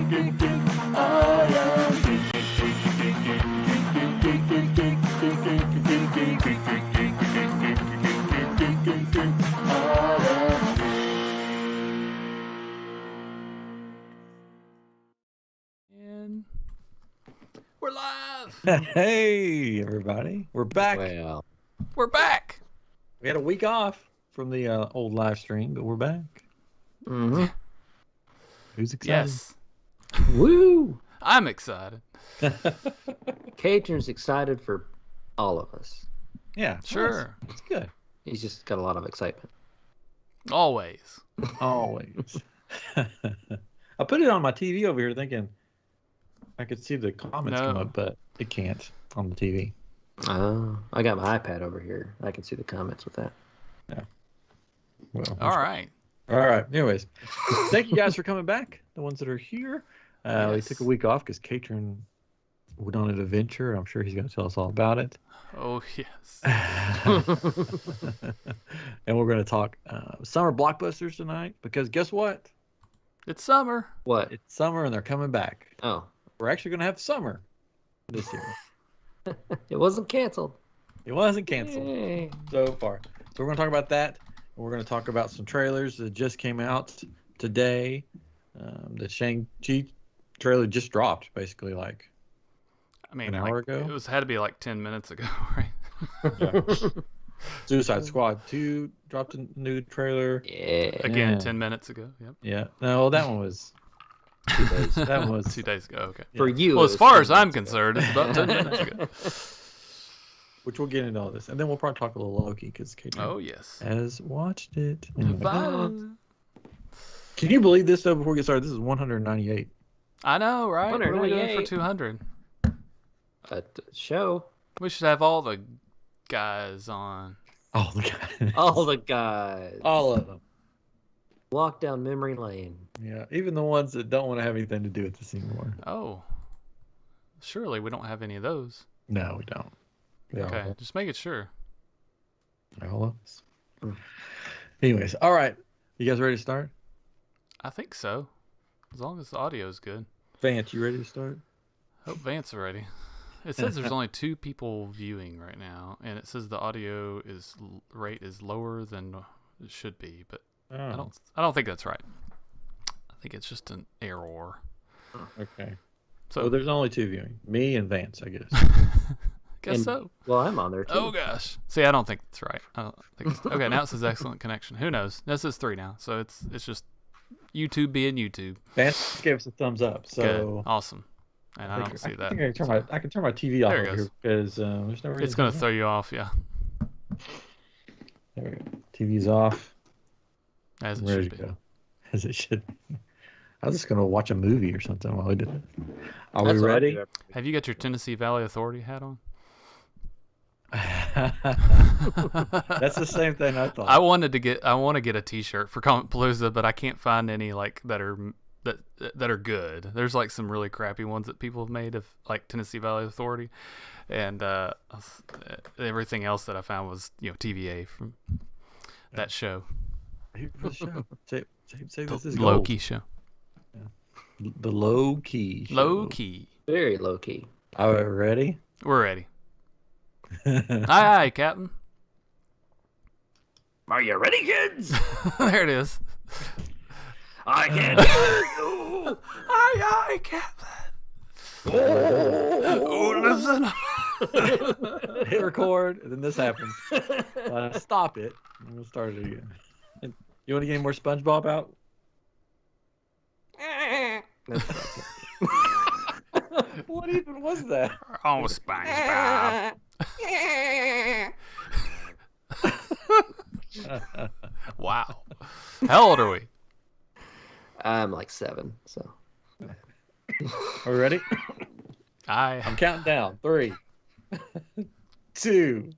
And we're live. Hey, everybody. We're back. Well, We're back. We had a week off from the old live stream, but we're back. mm-hmm. Who's excited? Yes. Woo! I'm excited. Catron's excited for all of us. Yeah, Sure. It's good. He's just got a lot of excitement. Always. Always. I put it on my TV over here thinking I could see the comments come up, but it can't on the TV. Oh, I got my iPad over here. I can see the comments with that. Yeah. Well, All right. All right. Anyways, thank you guys for coming back. The ones that are here. We Yes. took a week off because Catron went on an adventure. I'm sure he's going to tell us all about it. Oh, yes. And we're going to talk summer blockbusters tonight because guess what? It's summer. What? It's summer and they're coming back. Oh, We're actually going to have summer this year. it wasn't canceled. It wasn't canceled Yay. so far. So we're going to talk about that. And we're going to talk about some trailers that just came out today. The Shang-Chi trailer just dropped, basically, like I mean, an hour ago. It had to be like 10 minutes ago, right? Yeah. Suicide Squad 2 dropped a new trailer. Yeah. Again, Yeah. 10 minutes ago. Yep. Yeah. No, that one was 2 days. That one was 2 days ago. Okay. For you. Well, it as was far 10 as I'm minutes concerned, it's about 10 minutes ago. Which we'll get into all this. And then we'll probably talk a little Loki because Catron Oh, yes. has watched it. Anyway. Bye. Can you believe this, though, before we get started? This is 198. I know, right? What are we doing for 198? 200? A show. We should have all the guys on. Oh, the guys. All the guys. All of them. Walk down memory lane. Yeah, even the ones that don't want to have anything to do with this anymore. Oh. Surely we don't have any of those. No, we don't. They Okay, all- just making sure. all of us. Anyways, all right. You guys ready to start? I think so. As long as the audio is good. Vance, you ready to start? Hope Vance are ready. It says there's only 2 people viewing right now, and it says the audio rate is lower than it should be, but I don't think that's right. I think it's just an error. Okay. So Well, there's only 2 viewing. Me and Vance, I guess. guess And- so. Well, I'm on there too. Oh gosh. See, I don't think it's right. I don't think it's, okay, now it says excellent connection. Who knows? This is 3 now, so it's just YouTube being YouTube. Vance gave us a thumbs up, so Good. Awesome. And I don't see that. I can turn my TV off There it over goes. here because there's no reason. It's gonna throw you off, yeah. There we go. TV's off. As it Ready should to be. go. As it should be. I was just gonna watch a movie or something while we did it. Are That's we what I ready? do every week. Have you got your Tennessee Valley Authority hat on? That's the same thing I thought. I want to get a T-shirt for Comic Palooza, but I can't find any like that are good. There's like some really crappy ones that people have made of like Tennessee Valley Authority, and everything else that I found was TVA from that show, Here for the show. Say this is Loki show. gold. The low key. Show. Low key. Very low key. All right, ready? We're ready. Aye, Captain. Are you ready, kids? There it is. I can hear you. Aye, Captain. Oh, listen. Hit record, and then this happens. Stop it. And we'll start it again. You want to get any more SpongeBob out? What even was that? Oh, SpongeBob. Wow. How old are we? I'm like 7, so. Are we ready? Aye. I'm counting down. 3, 2.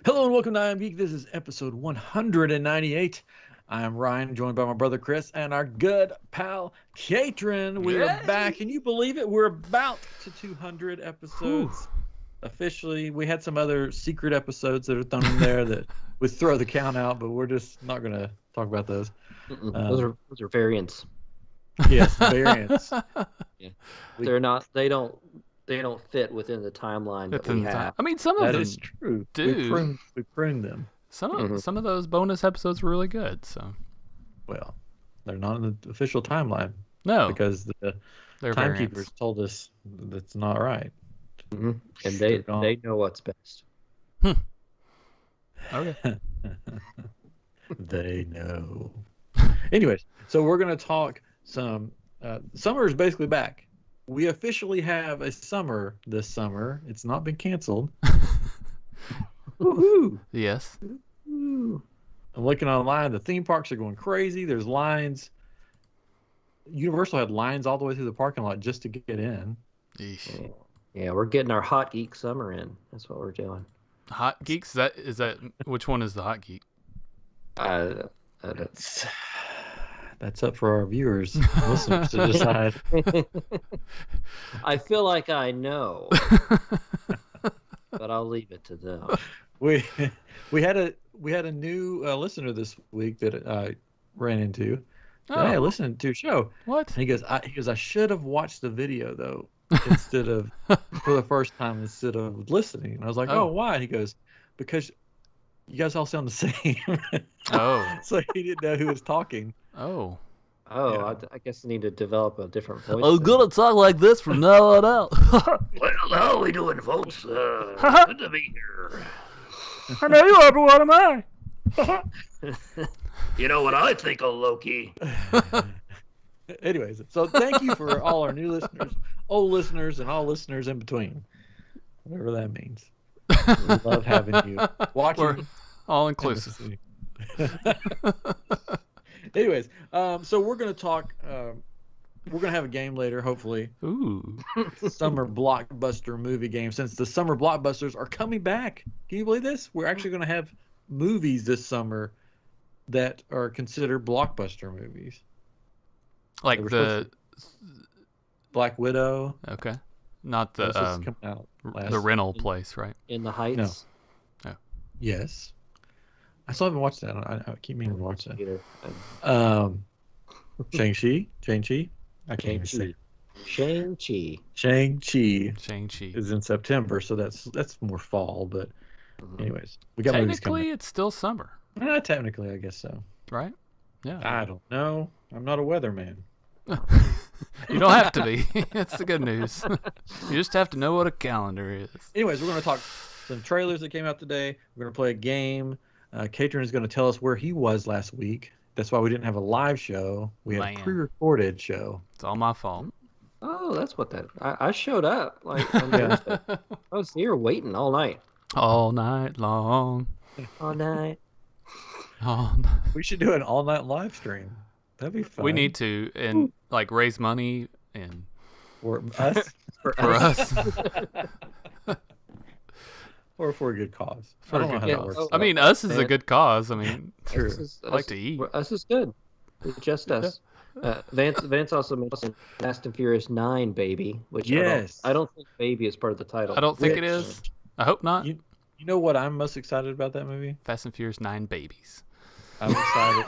Hello and welcome to iamGEEK. This is episode 198. I'm Ryan, joined by my brother Chris and our good pal Catron. We are back. Can you believe it? We're about to 200 episodes. Officially, we had some other secret episodes that are thrown in there that we throw the count out, but we're just not going to talk about those. Those are variants. Yes, variants. Yeah. They don't fit within the timeline that we have. I mean, some of That them is true. do. We pruned them. Some of those bonus episodes were really good. So, well, they're not in the official timeline. No, because the timekeepers told us that's not right. Mm-hmm. And they know what's best. Okay. They know. Anyways, so we're going to talk some. Summer is basically back. We officially have a summer this summer. It's not been canceled. Woohoo! Yes. Woo. I'm looking online. The theme parks are going crazy. There's lines. Universal had lines all the way through the parking lot just to get in. Eesh. Yeah, we're getting our hot geek summer in. That's what we're doing. Hot geeks? Is that which one is the hot geek? That's up for our viewers, listeners to decide. I feel like I know, but I'll leave it to them. We had a new listener this week that I ran into. Hey, I listened to your show. What? And he goes, I should have watched the video though, instead of for the first time instead of listening. And I was like, oh, why? And he goes, because you guys all sound the same. Oh. So he didn't know who was talking. Oh. Yeah. I guess I need to develop a different voice. I'm gonna talk like this from now on out. Well, how are we doing, folks? Good to be here. I know you are, but what am I? You know what I think of Loki? Anyways, so thank you for all our new listeners, old listeners, and all listeners in between. Whatever that means. We love having you watching. We're all inclusive. Anyways, so we're going to talk. We're going to have a game later, hopefully. Ooh. Summer blockbuster movie game. Since the summer blockbusters are coming back. Can you believe this? We're actually going to have movies this summer that are considered blockbuster movies. Like the Black Widow. Okay. Not the the rental place, right? In the Heights. No. Yes. I still haven't watched that. I keep meaning to watch that. Shang-Chi. I can't even say. Shang-Chi is in September, so that's more fall. But anyways, we got movies coming. Technically, it's still summer. Technically, I guess so. Right? Yeah. I don't know. I'm not a weatherman. You don't have to be. That's the good news. You just have to know what a calendar is. Anyways, we're going to talk some trailers that came out today. We're going to play a game. Catron is going to tell us where he was last week. That's why we didn't have a live show. We had a pre-recorded show. It's all my fault. Oh, that's what that. I showed up like on Thursday. I was here waiting all night. All night long. All night. We should do an all-night live stream. That'd be fun. We need to and like raise money and for us. for us. Or for a good cause. For a good cause. I mean, us is a good cause. I mean, I like to eat. Us is good. It's just us. Vance also mentioned Fast and Furious 9, baby. Which yes. I don't think baby is part of the title. I don't think it is. I hope not. You know what I'm most excited about that movie? Fast and Furious 9 babies. I'm excited.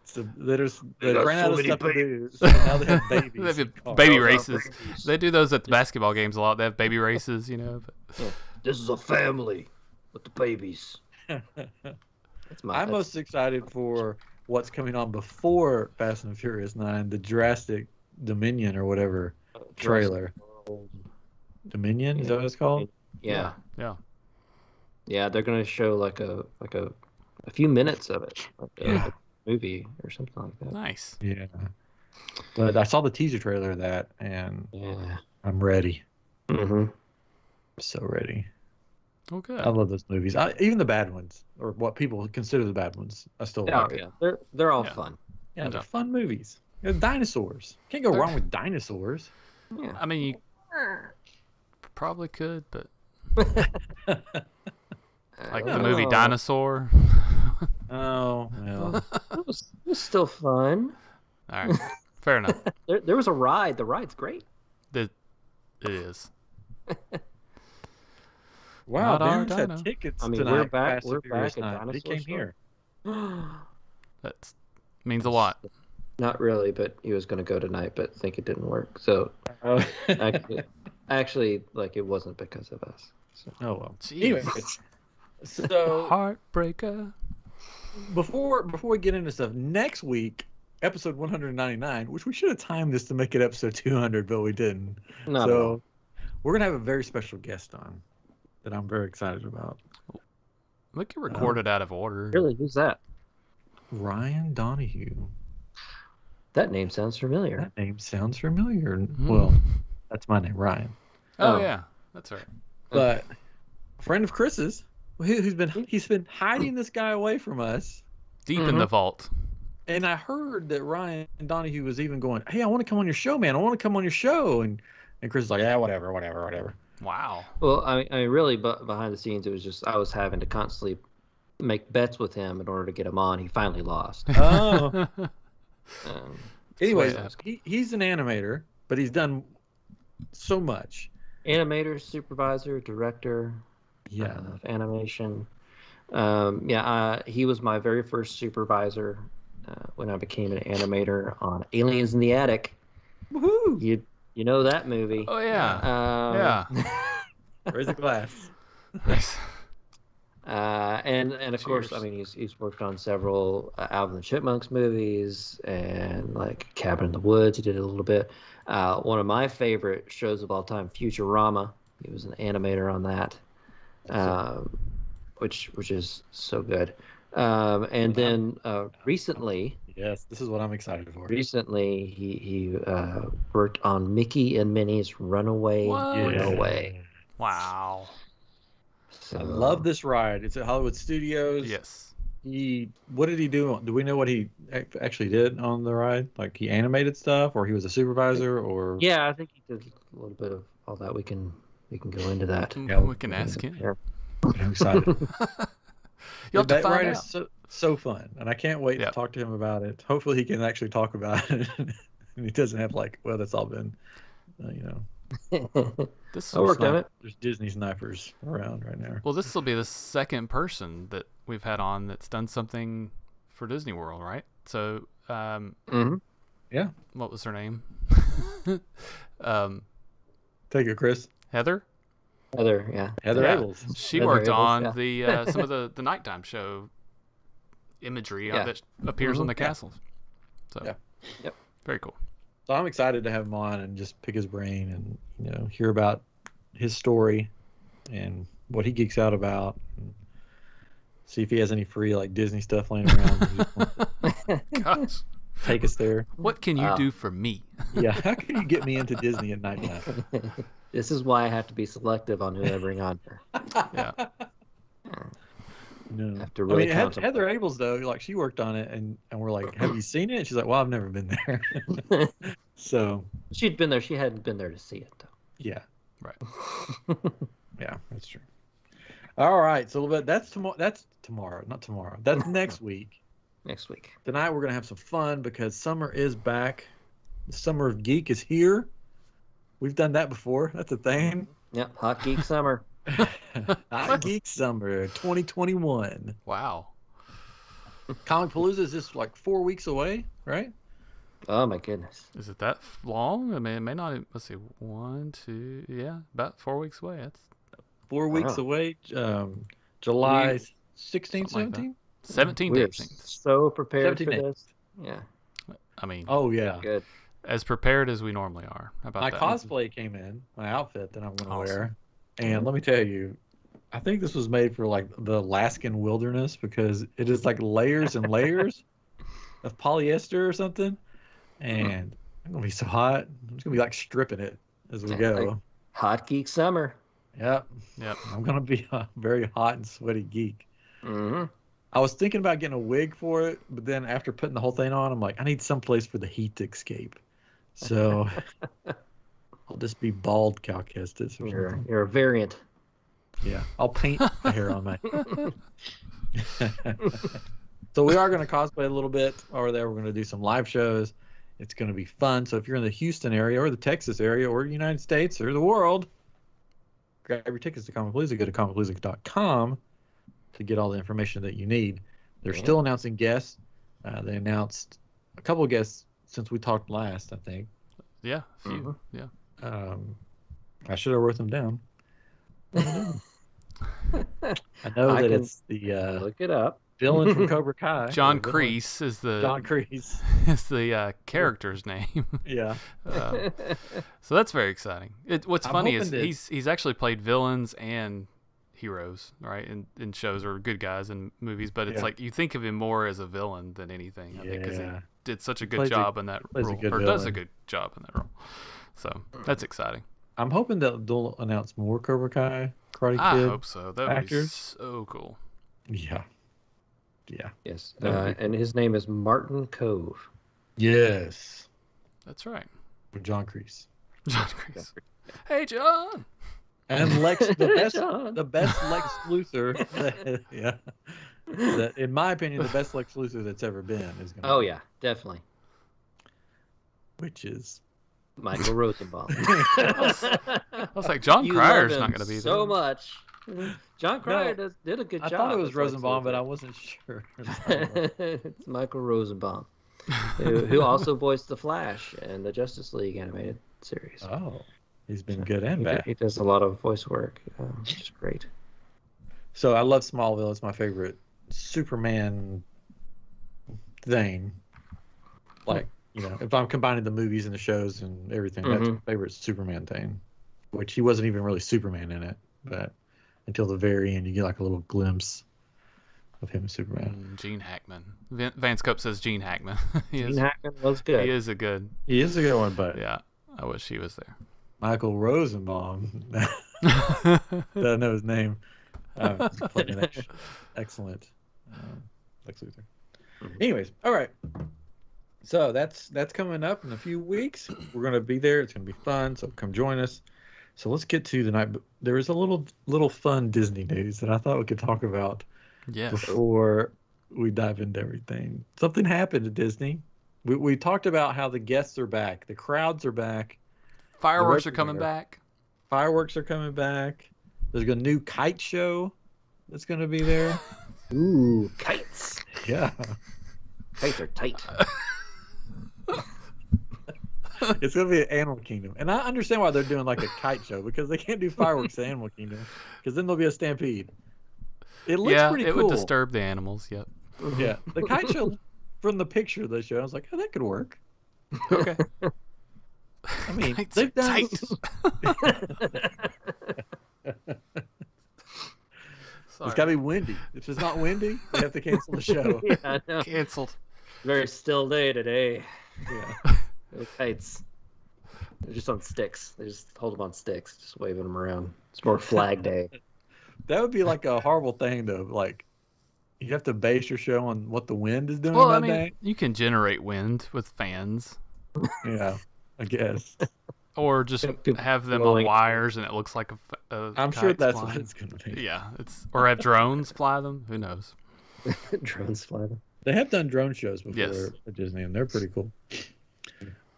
So they ran out of stuff to do, so now they have babies. They have baby races. They do those at the basketball games a lot. They have baby races, you know. But... This is a family with the babies. I'm most excited for what's coming on before Fast and Furious 9, the Jurassic Dominion or whatever trailer. Dominion, is that what it's called? Yeah. Yeah. Yeah, they're gonna show like a few minutes of it, like a movie or something like that. Nice. Yeah. But I saw the teaser trailer of that, and I'm ready. Mm-hmm. So ready. Oh, good. I love those movies. Even the bad ones, or what people consider the bad ones, I still like it. They're all fun. Yeah, they're fun movies. They're dinosaurs. Can't go wrong with dinosaurs. Yeah. I mean, you probably could, but like the movie Dinosaur. Oh, well. It was still fun. All right, fair enough. There was a ride. The ride's great. It is. Wow, Not our Ben's had dino. tickets I mean, tonight. we're back at Night. He Dinosaur came here. That means a lot. Not really, but he was going to go tonight, but think it didn't work. So Oh, actually, like it wasn't because of us. So. oh well. Jeez. Anyway, so Heartbreaker. before we get into stuff, next week, episode 199, which we should have timed this to make it episode 200, but we didn't. Not at all. We're gonna have a very special guest on that I'm very excited about. We can record it out of order. Really, who's that? Ryan Donahue. That name sounds familiar. That name sounds familiar. Mm. Well, that's my name, Ryan. Oh yeah, that's right. But a friend of Chris's, he's been hiding this guy away from us. Deep in the vault. And I heard that Ryan Donahue was even going, "Hey, I want to come on your show, man. I want to come on your show." And Chris is like, "Yeah, whatever." Wow. Well, I mean, really, but behind the scenes, it was just I was having to constantly make bets with him in order to get him on. He finally lost. Oh. Anyways, Yeah. he's an animator, but he's done so much. Animator, supervisor, director of animation. He was my very first supervisor when I became an animator on Aliens in the Attic. Woohoo! You know that movie. Oh yeah. Raise a glass. Nice. And of course, Cheers. I mean, he's worked on several Alvin and the Chipmunks movies and like Cabin in the Woods. He did a little bit. One of my favorite shows of all time, Futurama. He was an animator on that, which is so good. And then recently, yes, this is what I'm excited for. Recently, he worked on Mickey and Minnie's Runaway Railway. Wow. So, I love this ride. It's at Hollywood Studios. Yes. What did he do? Do we know what he actually did on the ride? Like he animated stuff, or he was a supervisor, or? Yeah, I think he did a little bit of all that. We can go into that. Yeah, We can ask him. Yeah. I'm excited. You'll have to that find ride out. is so fun, and I can't wait to talk to him about it. Hopefully, he can actually talk about it, and he doesn't have that's all been, This I worked on it. There's Disney snipers around right now. Well, this will be the second person that we've had on that's done something for Disney World, right? So, yeah. What was her name? Take it, Chris. Heather. Heather, yeah. Heather Abels. She Heather worked Abels, on yeah. the some of the nighttime show imagery Yeah. that appears on the castles. So, Yep. Very cool. So I'm excited to have him on and just pick his brain and hear about his story and what he geeks out about. And see if he has any free like Disney stuff laying around. Gosh. Take us there. What can you do for me? Yeah, how can you get me into Disney at nighttime? This is why I have to be selective on who I bring on here. Yeah. No. Have to really contemplate. Heather Abels though, like she worked on it, and we're like, "Have you seen it?" And she's like, "Well, I've never been there." So She'd been there. She hadn't been there to see it, though. yeah, Right. yeah, that's true. All right, so that's tomorrow. That's tomorrow, not tomorrow. That's next week. Next week. Tonight we're gonna have some fun because summer is back. The summer of geek is here. We've done that before. That's a thing. Yep. Hot Geek Summer. Hot Geek Summer 2021. Wow. Comic Palooza is just like 4 weeks away, right? Oh my goodness. Is it that long? I mean, it may not. Let's see. 1, 2. Yeah, about 4 weeks away. That's 4 weeks away. July 16th, Something like 17th? 17 We're days. so prepared for 17 this. Yeah. I mean, Oh yeah. Good. as prepared as we normally are. How about My that? cosplay came in, my outfit that I'm going to Awesome. wear. And let me tell you, I think this was made for like the Alaskan wilderness because it is like layers and layers of polyester or something. And I'm going to be so hot. I'm just going to be like stripping it as we go. Hot Geek Summer. Yep. Yep. I'm going to be a very hot and sweaty geek. Mm-hmm. I was thinking about getting a wig for it, but then after putting the whole thing on, I'm like, I need some place for the heat to escape. So I'll just be bald Cal Kestis or something. You're a variant. Yeah, I'll paint the hair on my. So we are going to cosplay a little bit over there. We're going to do some live shows. It's going to be fun. So if you're in the Houston area or the Texas area or the United States or the world, grab your tickets to Comicpalooza, go to comicpalooza.com to get all the information that you need. They're still announcing guests. They announced a couple of guests since we talked last, I think. Yeah, a few. Yeah. I should have wrote them down. I know that it's the look it up. villain from Cobra Kai. John Kreese is the character's name. Yeah. So that's very exciting. What's funny is that... he's actually played villains and heroes, right? In shows or good guys in movies, but it's like you think of him more as a villain than anything. I think because he did such a good job in that role, or does a good job in that role. So that's exciting. I'm hoping that they'll announce more Cobra Kai Karate Kid. I hope so. That would be actors. so cool. Yeah. Yeah. Yes. And his name is Martin Cove. Yes. That's right. With John Kreese. John Kreese. Hey, John. And Lex, the best Lex Luthor. Yeah. In my opinion, the best Lex Luthor that's ever been is going to yeah, definitely. Which is Michael Rosenbaum. I was like, John Cryer's not going to be there. So much. John Cryer did a good job. I thought it was Rosenbaum, but I wasn't sure. It's Michael Rosenbaum, who also voiced the Flash in the Justice League animated series. Oh, he's been good and bad. He does a lot of voice work, which is great. So I love Smallville. It's my favorite Superman thing. Like, if I'm combining the movies and the shows and everything, that's my favorite Superman thing. Which he wasn't even really Superman in it, but until the very end, you get like a little glimpse of him as Superman. Gene Hackman. Vance Cope says Gene Hackman. Gene Hackman was good. He is a good one, but yeah, I wish he was there. Michael Rosenbaum. Don't know his name. Excellent. Lex Luthor. Anyways, all right. So that's coming up in a few weeks. We're going to be there. It's going to be fun. So come join us. So let's get to the night. There was a little fun Disney news that I thought we could talk about before we dive into everything. Something happened at Disney. We talked about how the guests are back. The crowds are back. Fireworks are coming back. Fireworks are coming back. There's a new kite show that's going to be there. Ooh, kites. Yeah. Kites are tight. It's going to be at Animal Kingdom. And I understand why they're doing like a kite show, because they can't do fireworks at Animal Kingdom, because then there'll be a stampede. It looks pretty cool. It would disturb the animals, yep. Yeah. The kite show, from the picture of the show, I was like, that could work. Okay. I mean, they've done... It's got to be windy. If it's not windy, they have to cancel the show. Yeah, I know. Canceled. Very still day today. Yeah. The kites. They're just on sticks. They just hold them on sticks, just waving them around. It's more Flag Day. That would be like a horrible thing, though. Like, you have to base your show on what the wind is doing that day. You can generate wind with fans. Yeah, I guess. Or just have them on wires and it looks like a I'm sure that's what it's going to be. Yeah, or have drones fly them. Who knows? Drones fly them. They have done drone shows before at Disney, and they're pretty cool.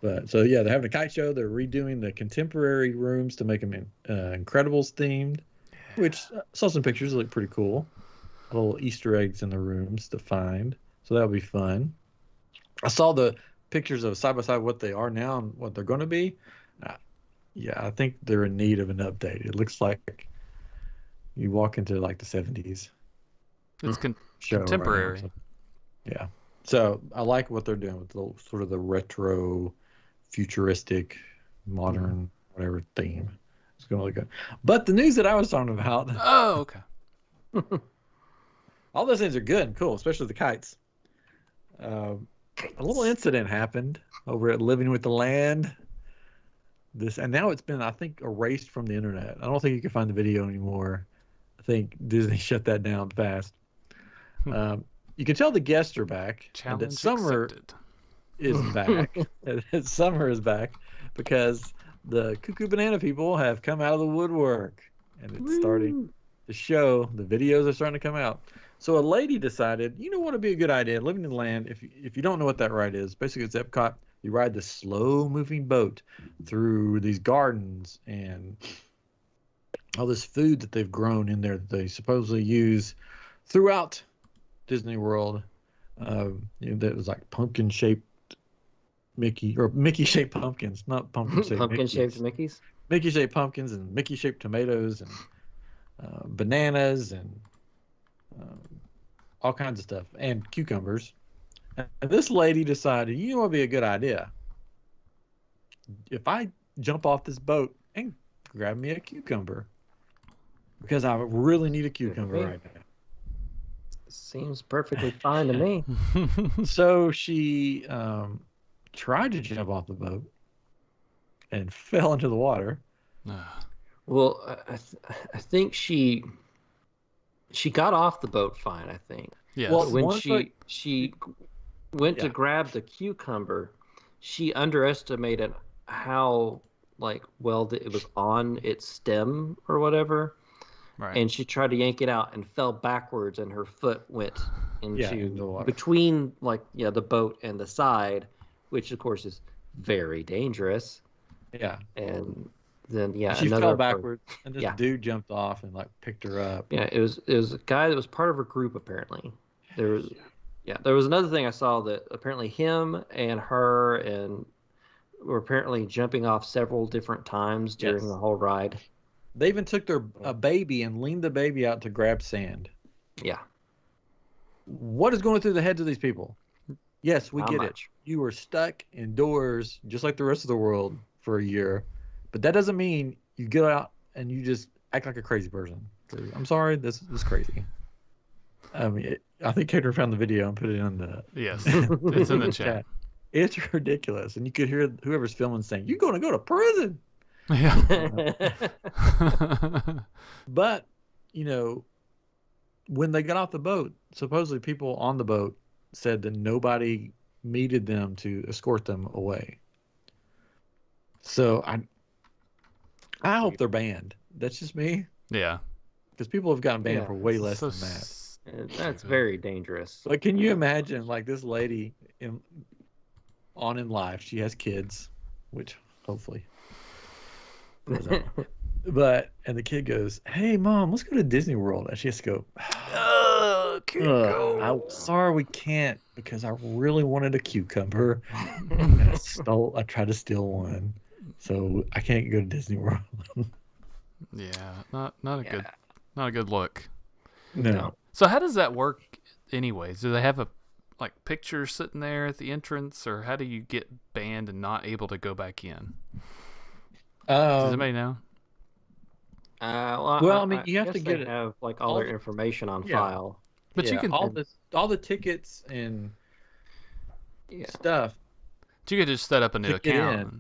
But so yeah, they're having a kite show. They're redoing the contemporary rooms to make them Incredibles themed, which I saw some pictures. Look pretty cool. Little Easter eggs in the rooms to find. So that'll be fun. I saw the pictures of side by side what they are now and what they're going to be. Yeah, I think they're in need of an update. It looks like you walk into like the 70s. It's contemporary. Right now, yeah. So I like what they're doing with the sort of the retro, futuristic, modern, whatever theme. It's going to look good. But the news that I was talking about. Oh, okay. All those things are good and cool, especially the kites. A little incident happened over at Living with the Land. And now it's been, I think, erased from the internet. I don't think you can find the video anymore. I think Disney shut that down fast. You can tell the guests are back. Challenge and that Summer accepted. Is back. Summer is back because the Cuckoo Banana people have come out of the woodwork, and it's starting to show. The videos are starting to come out. So a lady decided, you know what would be a good idea? Living in the Land, if you don't know what that ride is, basically it's Epcot. You ride the slow-moving boat through these gardens, and all this food that they've grown in there that they supposedly use throughout Disney World. That was like pumpkin-shaped Mickey, or Mickey-shaped pumpkins, not pumpkin-shaped Pumpkin-shaped Mickeys? Mickey-shaped pumpkins and Mickey-shaped tomatoes and bananas and all kinds of stuff, and cucumbers. And this lady decided, you know what would be a good idea? If I jump off this boat and grab me a cucumber, because I really need a cucumber right now. Seems perfectly fine to me. So she tried to jump off the boat and fell into the water. Well, I think she got off the boat fine, I think. Yeah. Well, when she went to grab the cucumber, she underestimated how well it was on its stem or whatever. Right. And she tried to yank it out and fell backwards, and her foot went into the water. between the boat and the side, which of course is very dangerous. Yeah. And then she fell backwards, and this dude jumped off and picked her up. Yeah, it was a guy that was part of her group apparently. There was another thing I saw that apparently him and her and were apparently jumping off several different times during the whole ride. They even took a baby and leaned the baby out to grab sand. Yeah. What is going through the heads of these people? Yes, we get much. it. You were stuck indoors just like the rest of the world for a year, but that doesn't mean you get out and you just act like a crazy person. I'm sorry, this is crazy. I mean, I think Catron found the video and put it in the it's in the chat. It's ridiculous, and you could hear whoever's filming saying, "You're going to go to prison." Yeah. But when they got off the boat, supposedly people on the boat said that nobody needed them to escort them away. So I hope they're banned. That's just me. Yeah. Because people have gotten banned for way less than that. That's very dangerous. But can you imagine, this lady in life, she has kids, which hopefully. But and the kid goes, "Hey mom, let's go to Disney World," and she has to go, can't go. I'm sorry, we can't, because I really wanted a cucumber and I tried to steal one, so I can't go to Disney World. Yeah, not a good look. No. So how does that work anyways? Do they have a picture sitting there at the entrance, or how do you get banned and not able to go back in? Does anybody know? Well, I mean, you have to have all their information on file. But you can all the tickets and stuff. You could just set up a new account.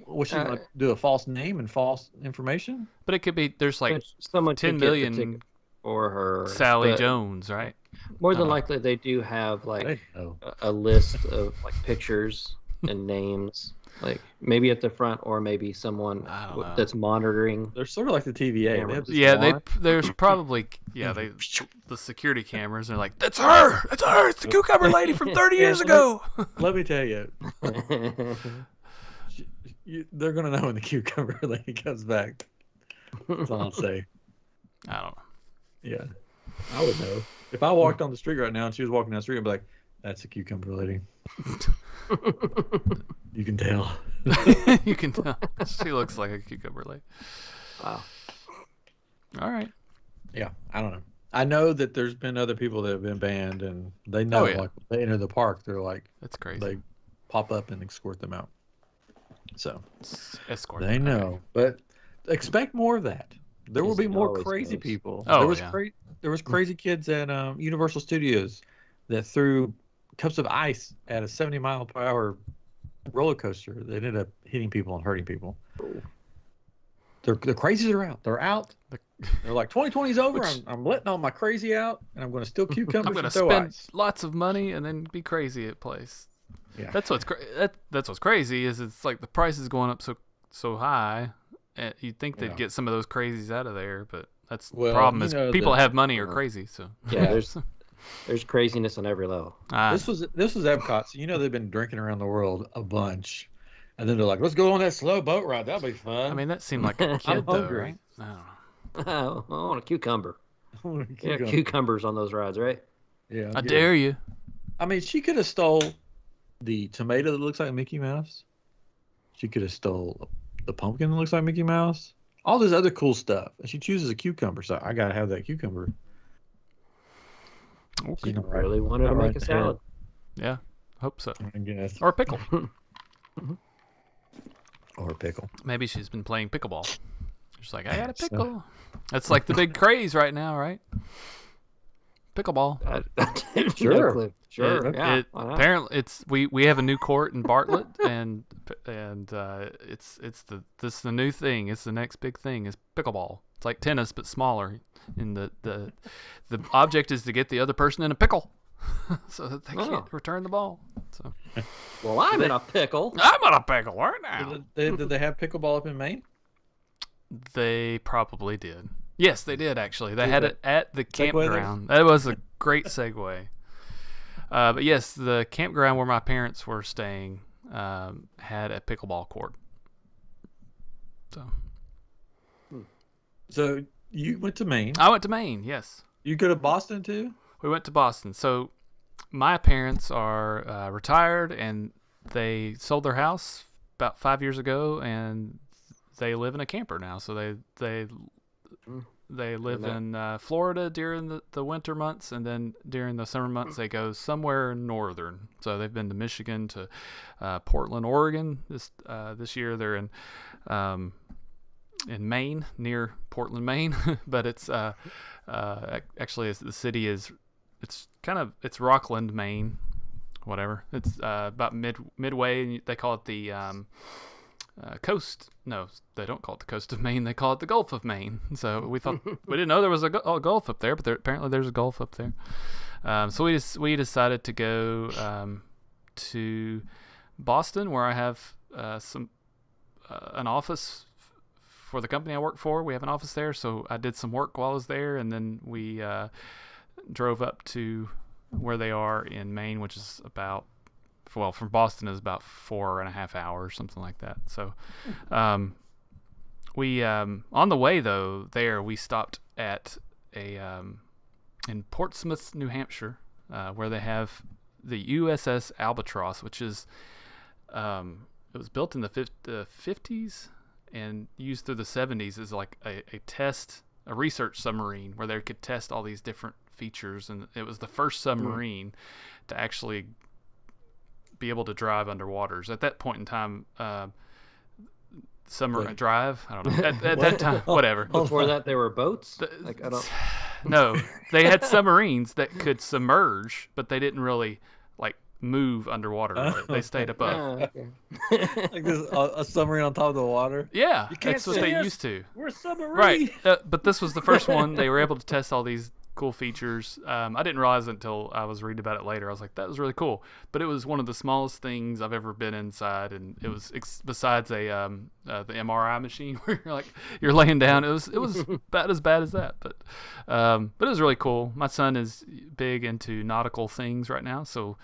What, you want to do a false name and false information? But it could be there's someone 10 million for her Sally Jones, right? More than likely, they do have a list of pictures and names. Maybe at the front, or maybe someone that's monitoring. They're sort of like the TVA. There's probably the security cameras are like, that's her, it's the cucumber lady from 30 years ago. Let me tell you, they're gonna know when the cucumber lady comes back. That's all I'll say. I don't know. Yeah, I would know if I walked on the street right now and she was walking down the street. I'd be like, "That's a cucumber lady." You can tell. You can tell. She looks like a cucumber lady. Wow. All right. Yeah, I don't know. I know that there's been other people that have been banned, and they know, they enter the park, they're like, that's crazy. They pop up and escort them out. So escort. They know, but expect more of that. There will be more crazy people. There was crazy kids at Universal Studios that threw cups of ice at a 70-mile-per-hour roller coaster. They ended up hitting people and hurting people. The crazies are out. They're out. They're like, 2020 is over. I'm letting all my crazy out, and I'm going to steal cucumbers. I'm going to spend lots of money and then be crazy at place. Yeah, that's what's that's what's crazy is it's like the price is going up so high. You'd think they'd get some of those crazies out of there, but that's the problem is people that have money are crazy. So yeah, there's craziness on every level. This was Epcot, so they've been drinking around the world a bunch, And then they're like, let's go on that slow boat ride. That'll be fun. I mean, that seemed like a I'm kid, though, hungry. right? I don't know. I want a cucumber. I want a Yeah, cucumber. cucumbers on those rides, right? Yeah, I dare you. I mean, she could have stole the tomato that looks like Mickey Mouse. She could have stole the pumpkin that looks like Mickey Mouse. All this other cool stuff. And she chooses a cucumber, so I got to have that cucumber. Okay. She's not Really wanted to not make right a in the salad. Yeah, hope so. head, I guess. Or a pickle. Or a pickle. Maybe she's been playing pickleball. She's like, I got a So- pickle. That's like the big craze right now, right? Pickleball. Sure. Sure. Yeah. It, why not? apparently, we have a new court in Bartlett, and it's the new thing. It's the next big thing. Is pickleball. It's like tennis but smaller, and the object is to get the other person in a pickle, so that they can't return the ball. So Well, I'm in a pickle. I'm on a pickle right now. Did they have pickleball up in Maine? They probably did. Yes, they did actually. They had it at the there? campground. That was a great segue. But yes, the campground where my parents were staying had a pickleball court. So you went to Maine. I went to Maine. Yes, You go to Boston too? we went to Boston. So my parents are retired, and they sold their house about 5 years ago, and they live in a camper now. So they live in Florida during the winter months, and then during the summer months they go somewhere northern. So they've been to Michigan, to Portland, Oregon. This year they're in Maine, near Portland, Maine. But it's actually the city is it's Rockland, Maine, whatever. It's about midway, and they call it the coast. No, they don't call it the coast of Maine. They call it the Gulf of Maine. So we thought we didn't know there was a Gulf up there, but apparently there's a Gulf up there. So we decided to go to Boston, where I have an office for the company I work for. We have an office there, so I did some work while I was there, and then we drove up to where they are in Maine, which is about, well, from Boston is about 4.5 hours, something like that. So we on the way though there we stopped at in Portsmouth, New Hampshire, where they have the Uss Albatross, which is it was built in the 50s and used through the 70s as like a research submarine where they could test all these different features, and it was the first submarine to actually be able to drive underwaters. At that point in time, drive, I don't know. At that time, whatever. Before that, there were boats. No, they had submarines that could submerge, but they didn't really like move underwater. They stayed above. Okay. Like this, a submarine on top of the water? Yeah, You can't that's what see they us. used to. We're a submarine. Right, but this was the first one. They were able to test all these cool features. I didn't realize it until I was reading about it later. I was like, that was really cool. But it was one of the smallest things I've ever been inside, and it was besides the MRI machine where you're laying down. It was about as bad as that, but it was really cool. My son is big into nautical things right now, so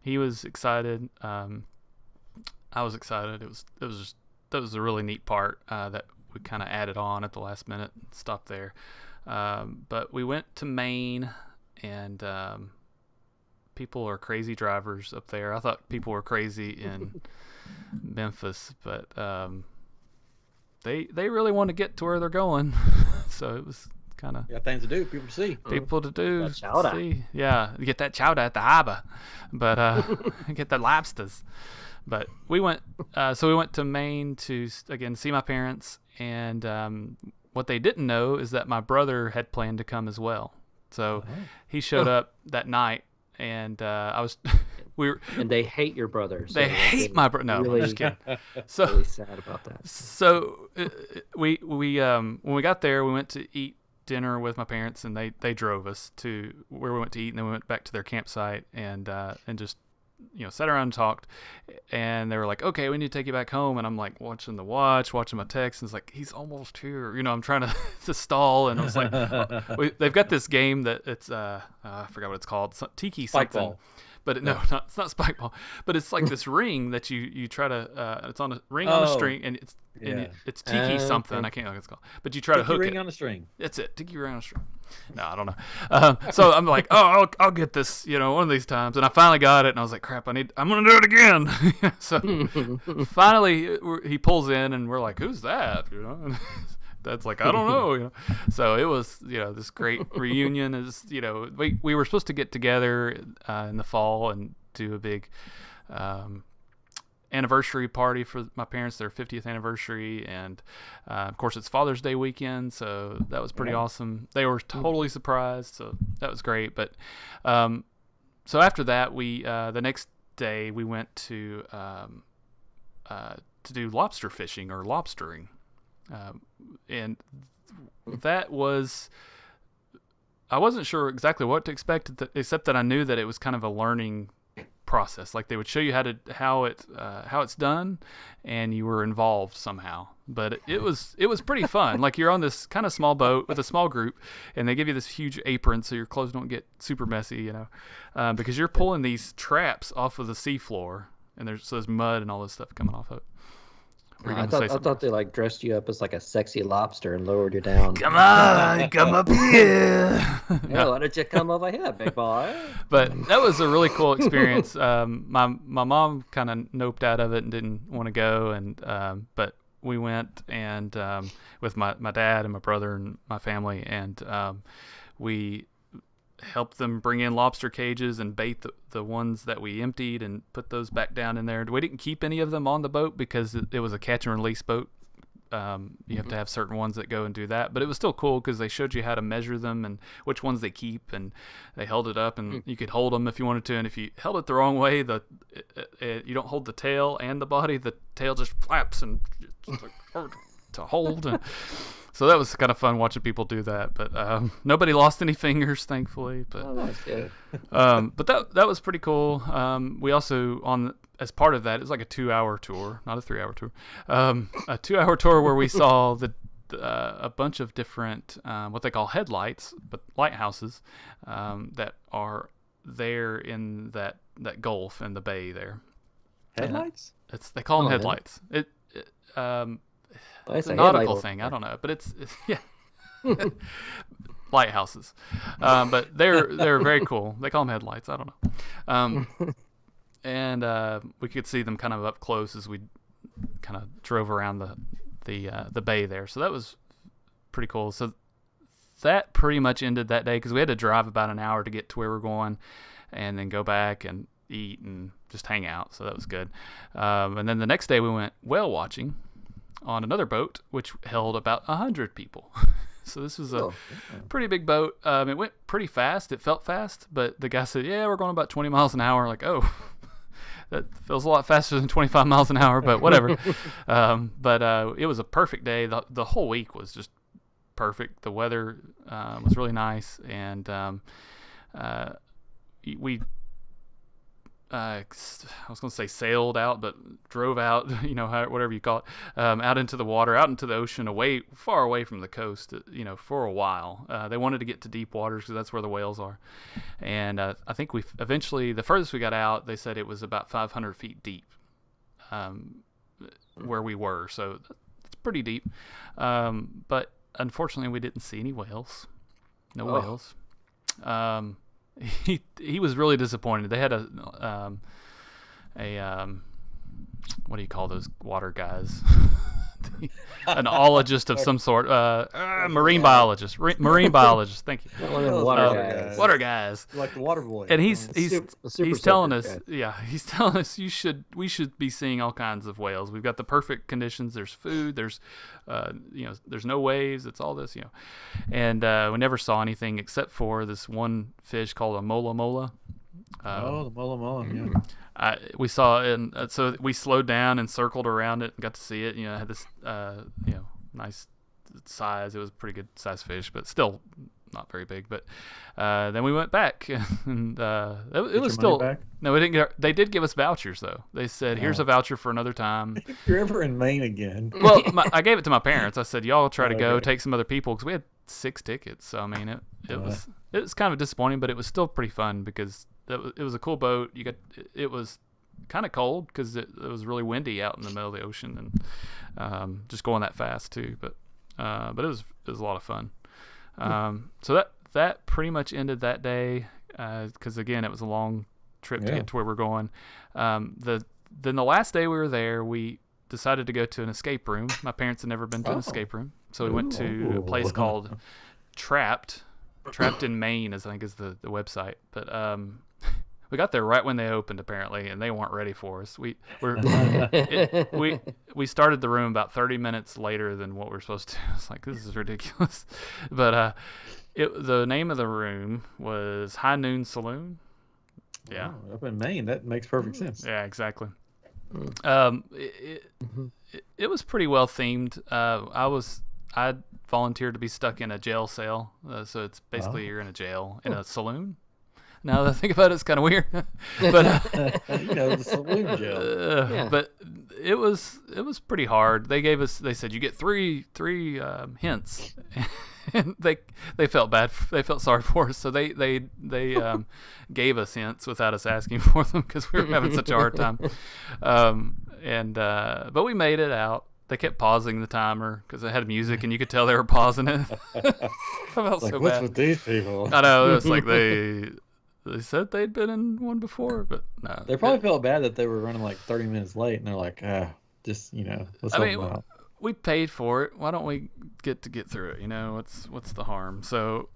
he was excited. I was excited. That was a really neat part that we kind of added on at the last minute. Stopped there. But we went to Maine, and people are crazy drivers up there. I thought people were crazy in Memphis, but they really want to get to where they're going. So it was kind of Got things to do, people to see. people to do. That chowder. See. Yeah, you get that chowder at the harbor, but get the lobsters. But we went, so we went to Maine to again see my parents, and what they didn't know is that my brother had planned to come as well. So he showed up that night, and I was, And they hate your brother. So they hate my brother. No, really, I'm just kidding. So really sad about that. So we when we got there, we went to eat dinner with my parents, and they drove us to where we went to eat, and then we went back to their campsite and just sat around and talked. And they were like, okay, we need to take you back home. And I'm like watching my text, and it's like, he's almost here. I'm trying to stall, and I was like, they've got this game that it's I forgot what it's called, Tiki something. Spikeball. but no, it's not spike ball. But it's like this ring that you try to. It's on a ring on a string, and it's tiki something. Okay. I can't know what it's called. But you try to hook ring it. on a string. That's it. Tiki ring on a string. No, I don't know. So I'm like, oh, I'll get this, one of these times. And I finally got it, and I was like, crap, I'm gonna do it again. So finally, he pulls in, and we're like, who's that? And Dad's like, I don't know. So it was, this great reunion. Is we were supposed to get together in the fall and do a big anniversary party for my parents, their 50th anniversary, and of course it's Father's Day weekend, so that was pretty awesome. They were totally surprised, so that was great. But so after that, we the next day we went to do lobster fishing or lobstering, and that was, I wasn't sure exactly what to expect, except that I knew that it was kind of a learning process. Like they would show you how it's done, and you were involved somehow. But it was pretty fun. Like you're on this kind of small boat with a small group, and they give you this huge apron so your clothes don't get super messy, because you're pulling these traps off of the seafloor, and there's mud and all this stuff coming off of it. I thought they like dressed you up as like a sexy lobster and lowered you down. Come on, come up here. Hey, why don't you come over here, big boy? But that was a really cool experience. My mom kind of noped out of it and didn't want to go, and but we went and with my dad and my brother and my family, and we helped them bring in lobster cages and bait the ones that we emptied and put those back down in there. We didn't keep any of them on the boat because it was a catch and release boat. You have to have certain ones that go and do that, but it was still cool because they showed you how to measure them and which ones they keep, and they held it up, and you could hold them if you wanted to. And if you held it the wrong way, you don't hold the tail and the body, the tail just flaps and it's like hard to hold. And so that was kind of fun watching people do that, but nobody lost any fingers, thankfully. But that's good. But that was pretty cool. We also, as part of that, it was like a 2-hour tour, not a 3-hour tour. A 2-hour tour where we saw a bunch of different what they call headlights, but lighthouses that are there in that gulf in the bay there. Headlights? They call them headlights. It's a nautical thing. I don't know, but it's yeah. Lighthouses, but they're very cool. They call them headlights. I don't know, and we could see them kind of up close as we kind of drove around the bay there. So that was pretty cool. So that pretty much ended that day because we had to drive about an hour to get to where we're going, and then go back and eat and just hang out. So that was good. And then the next day we went whale watching on another boat, which held about 100 people. So this was a pretty big boat. It went pretty fast. It felt fast, but the guy said, yeah, we're going about 20 miles an hour. Like, oh, that feels a lot faster than 25 miles an hour, but whatever. But it was a perfect day. The whole week was just perfect. The weather was really nice, and we I was going to say sailed out, but drove out, whatever you call it, out into the water, out into the ocean, far away from the coast, for a while. They wanted to get to deep waters because that's where the whales are. And I think we eventually, the furthest we got out, they said it was about 500 feet deep where we were. So it's pretty deep. But unfortunately, we didn't see any whales. No whales. He was really disappointed. They had a what do you call those water guys? An ologist of some sort, marine biologist. Marine biologist. Thank you. Water guys. Like the water boy. And he's telling us, he's telling us we should be seeing all kinds of whales. We've got the perfect conditions. There's food. There's there's no waves. It's all this, and we never saw anything except for this one fish called a mola mola. The mola, yeah. We saw it, and so we slowed down and circled around it and got to see it. It had this, nice size. It was a pretty good size fish, but still not very big. But then we went back, and it was still back? No, we didn't. They did give us vouchers though. They said, "Here's a voucher for another time." If you're ever in Maine again. Well, I gave it to my parents. I said, "Y'all try to go, take some other people," because we had 6 tickets. So I mean, it was kind of disappointing, but it was still pretty fun because it was a cool boat. It was kind of cold because it was really windy out in the middle of the ocean, and just going that fast too. But it was a lot of fun. So that pretty much ended that day because again it was a long trip to get to where we're going. Then the last day we were there, we decided to go to an escape room. My parents had never been to an escape room, so we went to a place called Trapped in Maine, I think is the website. But we got there right when they opened apparently, and they weren't ready for us. We started the room about 30 minutes later than what we're supposed to. It's like, this is ridiculous. But the name of the room was High Noon Saloon. Yeah, up in Maine, that makes perfect sense. Yeah, exactly. It was pretty well themed. I volunteered to be stuck in a jail cell, so it's basically you're in a jail in a saloon. Now that I think about it, it's kind of weird, but the saloon jail. But it was pretty hard. They said you get three hints, and they felt bad. They felt sorry for us, so they gave us hints without us asking for them because we were having such a hard time. But we made it out. They kept pausing the timer because it had music, and you could tell they were pausing it. I felt so bad. What's with these people? I know, it's like they said they'd been in one before, but no. They probably felt bad that they were running like 30 minutes late, and they're like, let's help them out. We paid for it. Why don't we get through it? What's the harm? So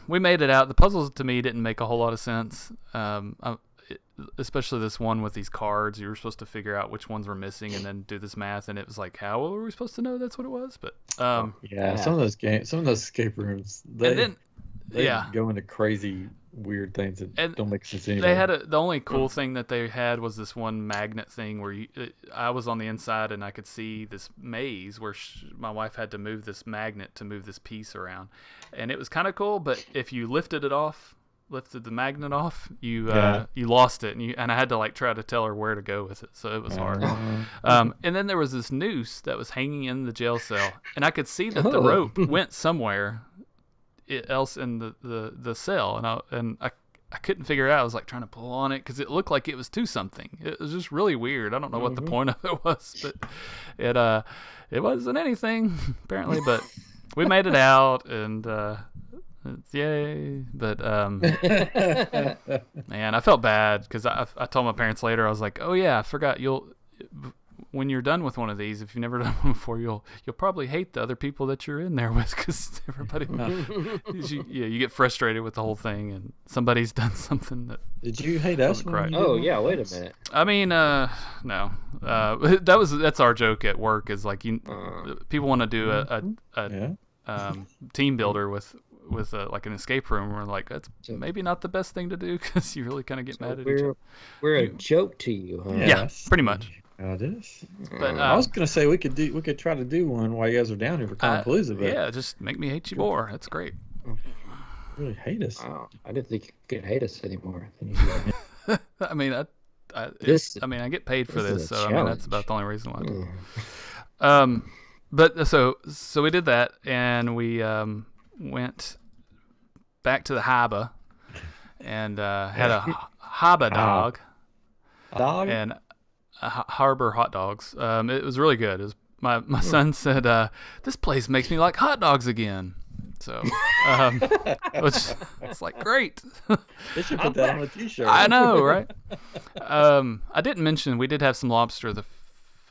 we made it out. The puzzles to me didn't make a whole lot of sense. Especially this one with these cards. You were supposed to figure out which ones were missing and then do this math, and it was like, how were we supposed to know that's what it was? But some of those escape rooms, they go into crazy weird things that don't make sense anymore. They had the only cool thing that they had was this one magnet thing where I was on the inside and I could see this maze where my wife had to move this magnet to move this piece around, and it was kind of cool. But if you lifted the magnet off, you lost it, and I had to try to tell her where to go with it, so it was hard. And then there was this noose that was hanging in the jail cell, and I could see that the rope went somewhere else in the cell, and I couldn't figure it out. I was trying to pull on it because it looked like it was to something. It was just really weird. I don't know what the point of it was, but it wasn't anything apparently. But we made it out, and yay. But man, I felt bad because I told my parents later. I was like, oh yeah, I forgot. When you're done with one of these, if you've never done one before, you'll probably hate the other people that you're in there with because everybody you get frustrated with the whole thing, and somebody's done something that. Did you hate us? Oh yeah, wait a minute. I mean, no. That's our joke at work is people want to do a team builder with an escape room. We're like, that's maybe not the best thing to do because you really kind of get mad at each other. We're a joke to you, huh? Yeah, pretty much. It is. But I was gonna say we could try to do one while you guys are down here for Palooza. But yeah, just make me hate you more. That's great. Really hate us. Wow, I didn't think you could hate us anymore. I mean, I get paid for this, so that's about the only reason why I do. But so we did that, and we went back to the Haba and had a Haba dog. And Harbor hot dogs. It was really good. It was, my son said, this place makes me like hot dogs again. So, which it's great. They should put that on a t-shirt. I know, right? I didn't mention we did have some lobster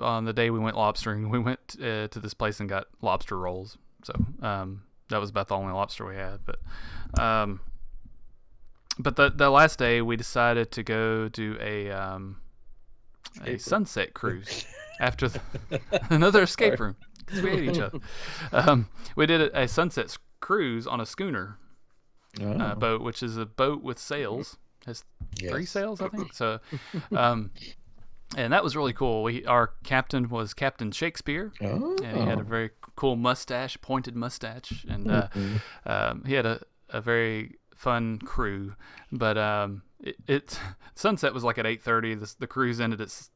on the day we went lobstering. We went to this place and got lobster rolls. So that was about the only lobster we had. But the last day we decided to go do a sunset cruise after another escape room because we hate each other. We did a sunset cruise on a schooner boat, which is a boat with sails. Has 3 sails, I think. So, and that was really cool. Our captain was Captain Shakespeare, and he had a very cool mustache, pointed mustache, and he had a very fun crew. But sunset was at 8:30. The cruise ended at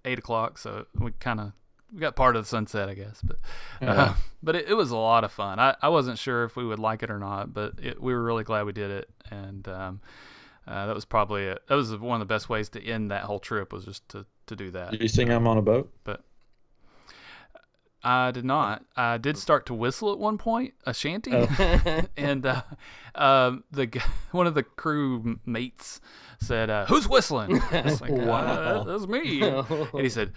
8 o'clock, so we got part of the sunset, I guess. But it was a lot of fun. I wasn't sure if we would like it or not, but we were really glad we did it. And That was probably that was one of the best ways to end that whole trip, was just to do that. Did you sing "I'm on a Boat"? But I did not. I did start to whistle at one point, a shanty, and one of the crew mates said, "Who's whistling?" I was like, Wow. "That's me." And he said,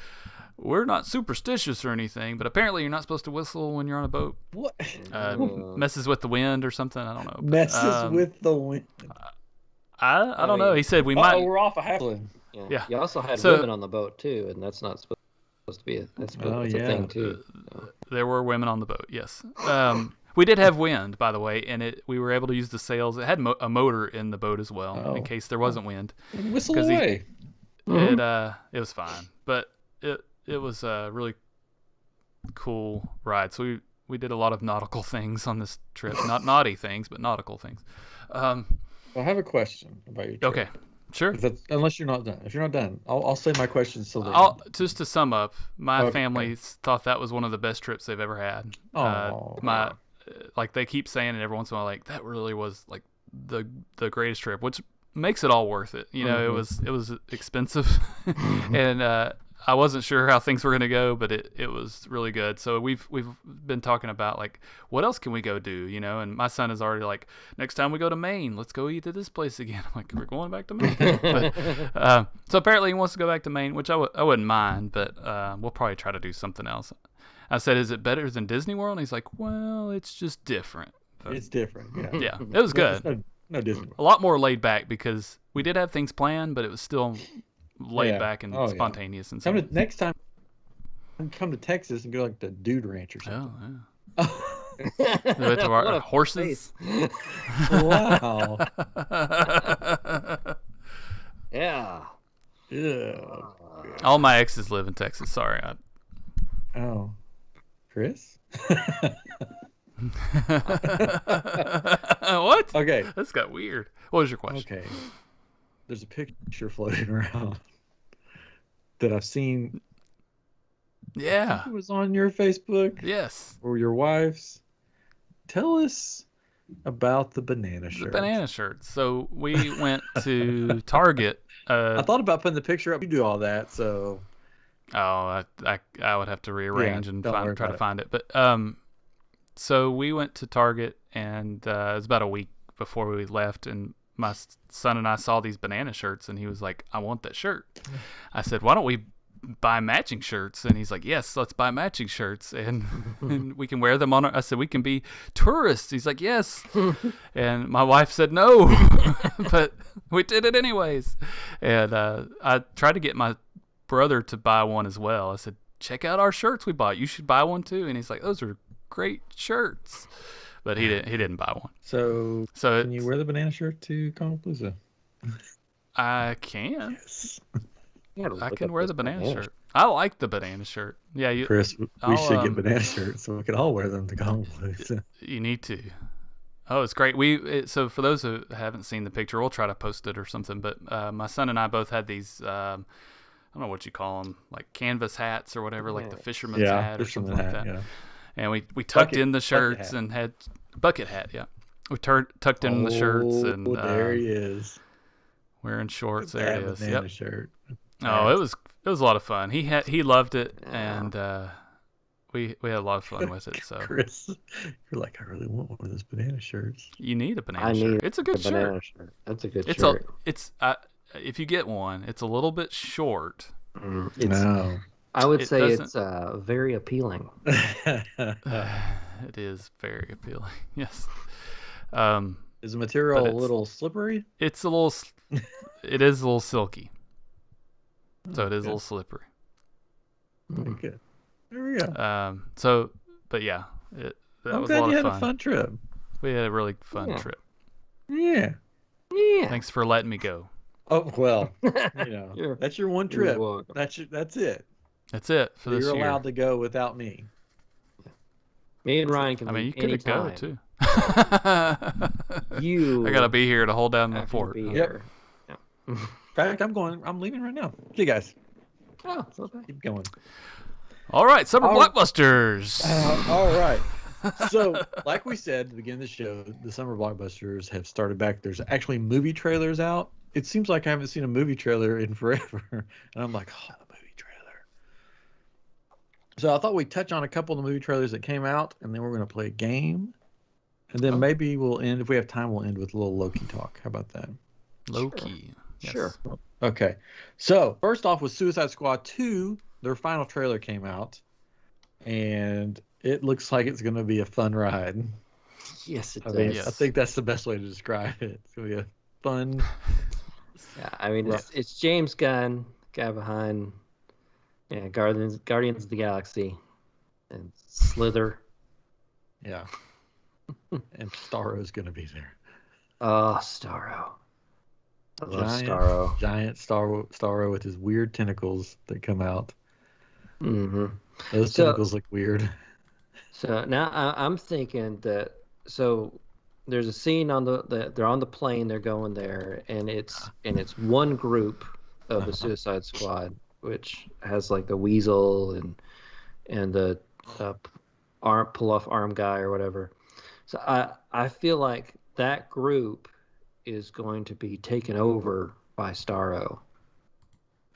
"We're not superstitious or anything, but apparently you're not supposed to whistle when you're on a boat. What? Messes with the wind or something. I don't know." But, Messes with the wind. I don't know. He said we might. Oh, we're off a halfling. Yeah. You also had So- women on the boat too, and that's not supposed to be that's Oh, a yeah. thing too. There were women on the boat, yes. We did have wind, by the way, and we were able to use the sails. It had a motor in the boat as well, Oh. in case there wasn't wind. Whistle 'Cause away. It was fine, but it was a really cool ride. So we did a lot of nautical things on this trip. Not naughty things, but nautical things. I have a question about your trip. Okay, sure. Unless you're not done. If you're not done, I'll say my questions till then. Just to sum up, my Okay. family thought that was one of the best trips they've ever had. Oh. Like they keep saying it every once in a while, like that really was like the greatest trip, which makes it all worth it. You know, it was expensive, and I wasn't sure how things were going to go, but it was really good. So we've been talking about like what else can we go do, you know? And my son is already like, next time we go to Maine, let's go eat at this place again. I'm like, we're going back to Maine. But, so apparently he wants to go back to Maine, which I wouldn't mind, but we'll probably try to do something else. I said, is it better than Disney World? And he's like, well, it's just different. But, It's different. Yeah. yeah, it was good. No Disney World. A lot more laid back because we did have things planned, but it was still laid Yeah. back and Oh, yeah. spontaneous and stuff. Next time, come to Texas and go like the Dude Ranch or something. Oh, yeah. We went to our What a horses. Wow. Yeah. Yeah. All my exes live in Texas. Sorry. Oh. Chris? What? Okay. This got weird. What was your question? Okay. There's a picture floating around that I've seen. Yeah. It was on your Facebook Yes. or your wife's. Tell us about the banana shirt. The banana shirts. So we went to Target. I thought about putting the picture up. You do all that, so. Oh, I would have to rearrange and don't worry try to about it. find it. But so we went to Target, and it was about a week before we left, and my son and I saw these banana shirts, and he was like, "I want that shirt." I said, "Why don't we buy matching shirts?" And he's like, "Yes, let's buy matching shirts, and we can wear them on." I said, "We can be tourists." He's like, "Yes," and my wife said no, but we did it anyways. And I tried to get my brother to buy one as well. I said, "Check out our shirts we bought. You should buy one too." And he's like, "Those are great shirts," but he didn't buy one. So So can you wear the banana shirt to Comic-Palooza? I can. Yes. I can wear the banana shirt. I like the banana shirt. Yeah, Chris, we I'll, should get banana shirts so we can all wear them to Comic-Palooza. you need to. Oh, it's great. So for those who haven't seen the picture, we'll try to post it or something. But my son and I both had these. I don't know what you call them, like canvas hats or whatever, like the fisherman's hat or something like that. Yeah. And we tucked in the bucket shirts hat. and had bucket hat. Yeah, we tucked in the shirts and there he is. wearing shorts. That There it is. banana Yep. shirt. Oh, it was a lot of fun. He loved it, and we had a lot of fun with it. So Chris, you're like, I really want one of those banana shirts. you need a banana I shirt. need It's a good a banana shirt. shirt. That's a good It's shirt. if you get one, it's a little bit short. It's, No. I would It say doesn't- it's very appealing. It is very appealing. Yes. Is the material But a little slippery? It's a little. It is a little silky. So it is a little slippery. Very good. There we go. So, but yeah, that I'm was a glad lot you of had fun. a fun trip. We had a really fun Yeah. trip. Yeah. Yeah. Thanks for letting me go. Oh well, You're- that's your one you're trip. welcome. That's it. That's it for this You're year. allowed to go without me. Me and Ryan can I mean, you leave could have go anytime. too. You I gotta be here to hold down the have to fort. be huh? here. In fact, I'm leaving right now. See you guys. Oh, it's okay. Keep going. All right, summer All- blockbusters. All right. So, like we said at the beginning of the show, the summer blockbusters have started back. There's actually movie trailers out it seems like I haven't seen a movie trailer in forever, and I'm like, oh, the movie trailer. So I thought we'd touch on a couple of the movie trailers that came out, and then we're going to play a game, and then maybe we'll end, if we have time, we'll end with a little Loki talk. How about that? Loki. Sure. Yes. Okay. So first off with Suicide Squad 2, their final trailer came out, and it looks like it's going to be a fun ride. Yes, it I does. mean, Yes. I think that's the best way to describe it. It's going to be a fun. Yeah, I mean, Right. it's James Gunn, guy behind Guardians of the Galaxy, and Slither. Yeah. And Starro's going to be there. Oh, Starro. I love Starro. Giant Starro with his weird tentacles that come out. Mm-hmm. Those tentacles look weird. So now I'm thinking that there's a scene on they're on the plane, they're going there, and it's one group of the Suicide Squad, which has like the Weasel and the pull off arm guy or whatever. So I feel like that group is going to be taken over by Starro,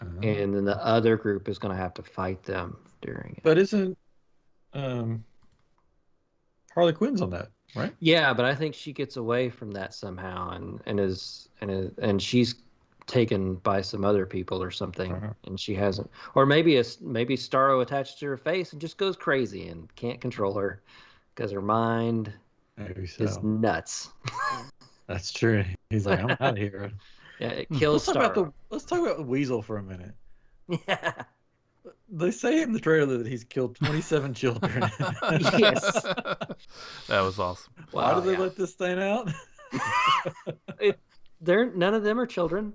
and then the other group is going to have to fight them during it. But isn't Harley Quinn's on that, right? Yeah, but I think she gets away from that somehow, and she's taken by some other people or something, and she hasn't. Or maybe Starro attached to her face and just goes crazy and can't control her because her mind is nuts. That's true. He's like, I'm out of here. Yeah, it kills Starro. Let's talk about the Weasel for a minute. Yeah. They say in the trailer that he's killed 27 children. Yes. That was awesome. Why did they let this thing out? None of them are children.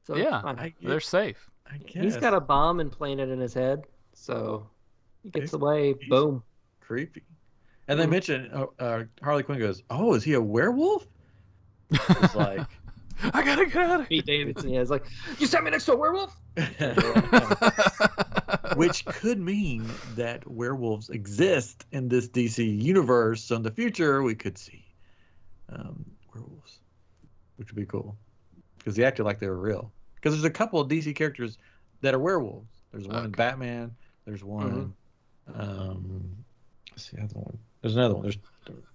So yeah, they're safe. I guess. He's got a bomb implanted in his head, so he gets away. Boom. Creepy. And they mention Harley Quinn goes, "Oh, is he a werewolf?" It's like, I gotta get out of here. Pete Davidson, yeah, it's like, you sent me next to a werewolf? Which could mean that werewolves exist in this DC universe. So in the future, we could see werewolves, which would be cool because they acted like they were real. Because there's a couple of DC characters that are werewolves. There's one in Batman. There's one. What's the other one? There's another one.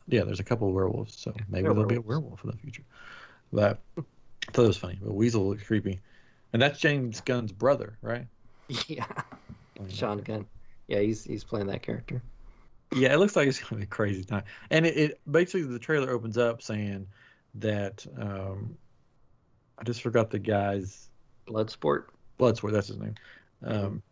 There's a couple of werewolves. So maybe there'll be a werewolf in the future. But I thought it was funny. But Weasel looks creepy, and that's James Gunn's brother, right? Yeah, Sean Gunn. Yeah, he's playing that character. Yeah, it looks like it's gonna be a crazy time. And it basically, the trailer opens up saying that I just forgot the guy's Bloodsport, that's his name.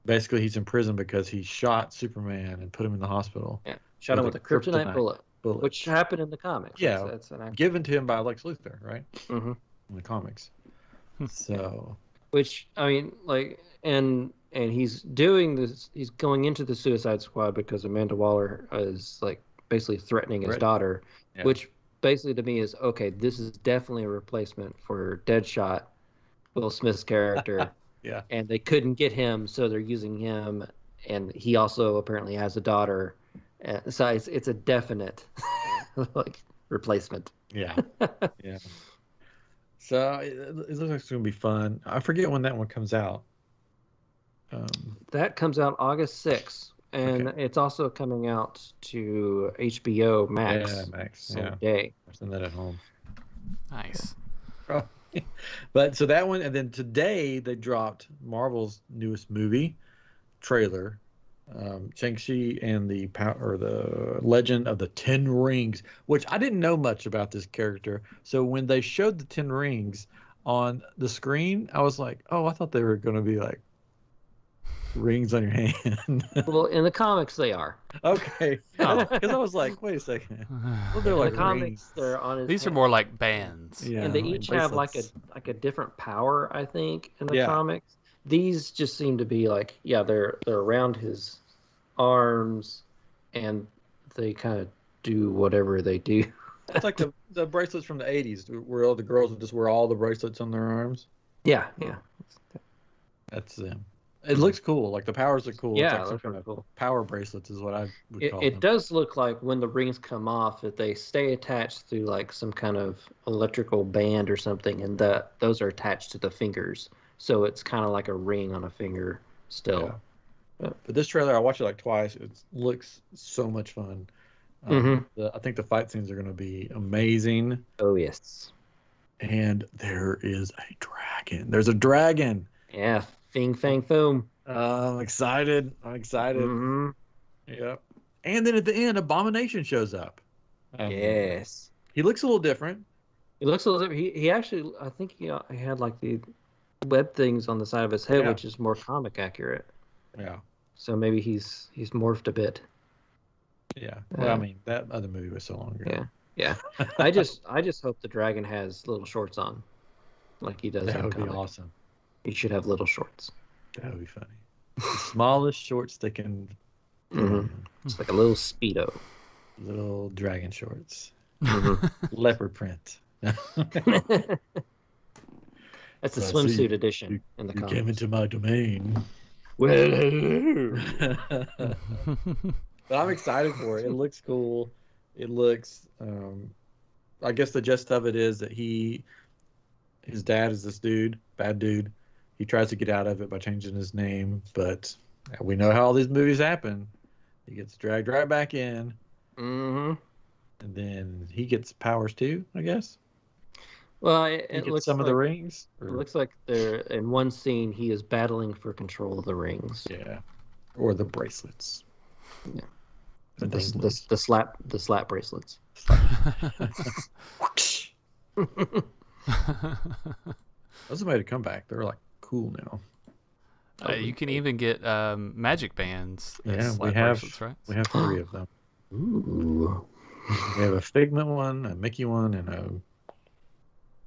Basically, he's in prison because he shot Superman and put him in the hospital. Yeah, shot him with a kryptonite bullet, which happened in the comics. Yeah, that's given to him by Lex Luthor, right? Mm-hmm. In the comics. So, which I mean, like, and he's doing this. He's going into the Suicide Squad because Amanda Waller is like basically threatening his daughter, which basically to me is okay. This is definitely a replacement for Deadshot, Will Smith's character. Yeah. And they couldn't get him, so they're using him, and he also apparently has a daughter. So it's a definite like replacement. Yeah. Yeah. So it looks like it's gonna be fun. I forget when that one comes out. That comes out August 6th, and it's also coming out to HBO Max. Yeah, Max. Same day. I'm sending that at home. Nice. But so that one, and then today they dropped Marvel's newest movie trailer, Shang-Chi and the Legend of the Ten Rings, which I didn't know much about this character. So when they showed the 10 rings on the screen, I was like, oh, I thought they were going to be like rings on your hand. Well, in the comics they are. Okay. Because I was like, wait a second. Well, they're like in the comics, rings. they're on his These hand. are more like bands. Yeah, and they each have like a different power, I think, in the comics. These just seem to be like, they're around his arms, and they kind of do whatever they do. It's like the bracelets from the 80s, where all the girls would just wear all the bracelets on their arms. Yeah. That's them. It looks cool. Like the powers are cool. Yeah, It's it like some looks kind really of cool. power bracelets is what I would call It them. does look like when the rings come off that they stay attached through like some kind of electrical band or something, and those are attached to the fingers. So it's kind of like a ring on a finger still. But this trailer, I watched it like twice. It looks so much fun. I think the fight scenes are going to be amazing. Oh yes. And there is a dragon. There's a dragon. Yeah, Fing Fang Foom. I'm excited. Yep. And then at the end, Abomination shows up. Yes. He looks a little different. He looks a little different. He actually, I think he had like the web things on the side of his head, which is more comic accurate. Yeah. So maybe he's morphed a bit. Yeah. Well, I mean, that other movie was so long ago. Yeah. I just hope the dragon has little shorts on, like he does. That in would be comic. awesome. He should have little shorts. That would be funny. The smallest shorts they can. It's like a little Speedo. Little dragon shorts. Leopard print. That's the swimsuit edition in the comics. You came into my domain. Well, but I'm excited for it. It looks cool. It looks. I guess the gist of it is that his dad is this dude, bad dude. He tries to get out of it by changing his name, but we know how all these movies happen. He gets dragged right back in, and then he gets powers too, I guess. Well, He it gets looks some like, of the rings. It looks like they're in one scene he is battling for control of the rings. Yeah, or the bracelets. Yeah, the slap bracelets. Those have made a comeback. They're like cool now. You can even get magic bands. Yeah, we have right? 3 of them. Ooh. We have a Figment one, a Mickey one, and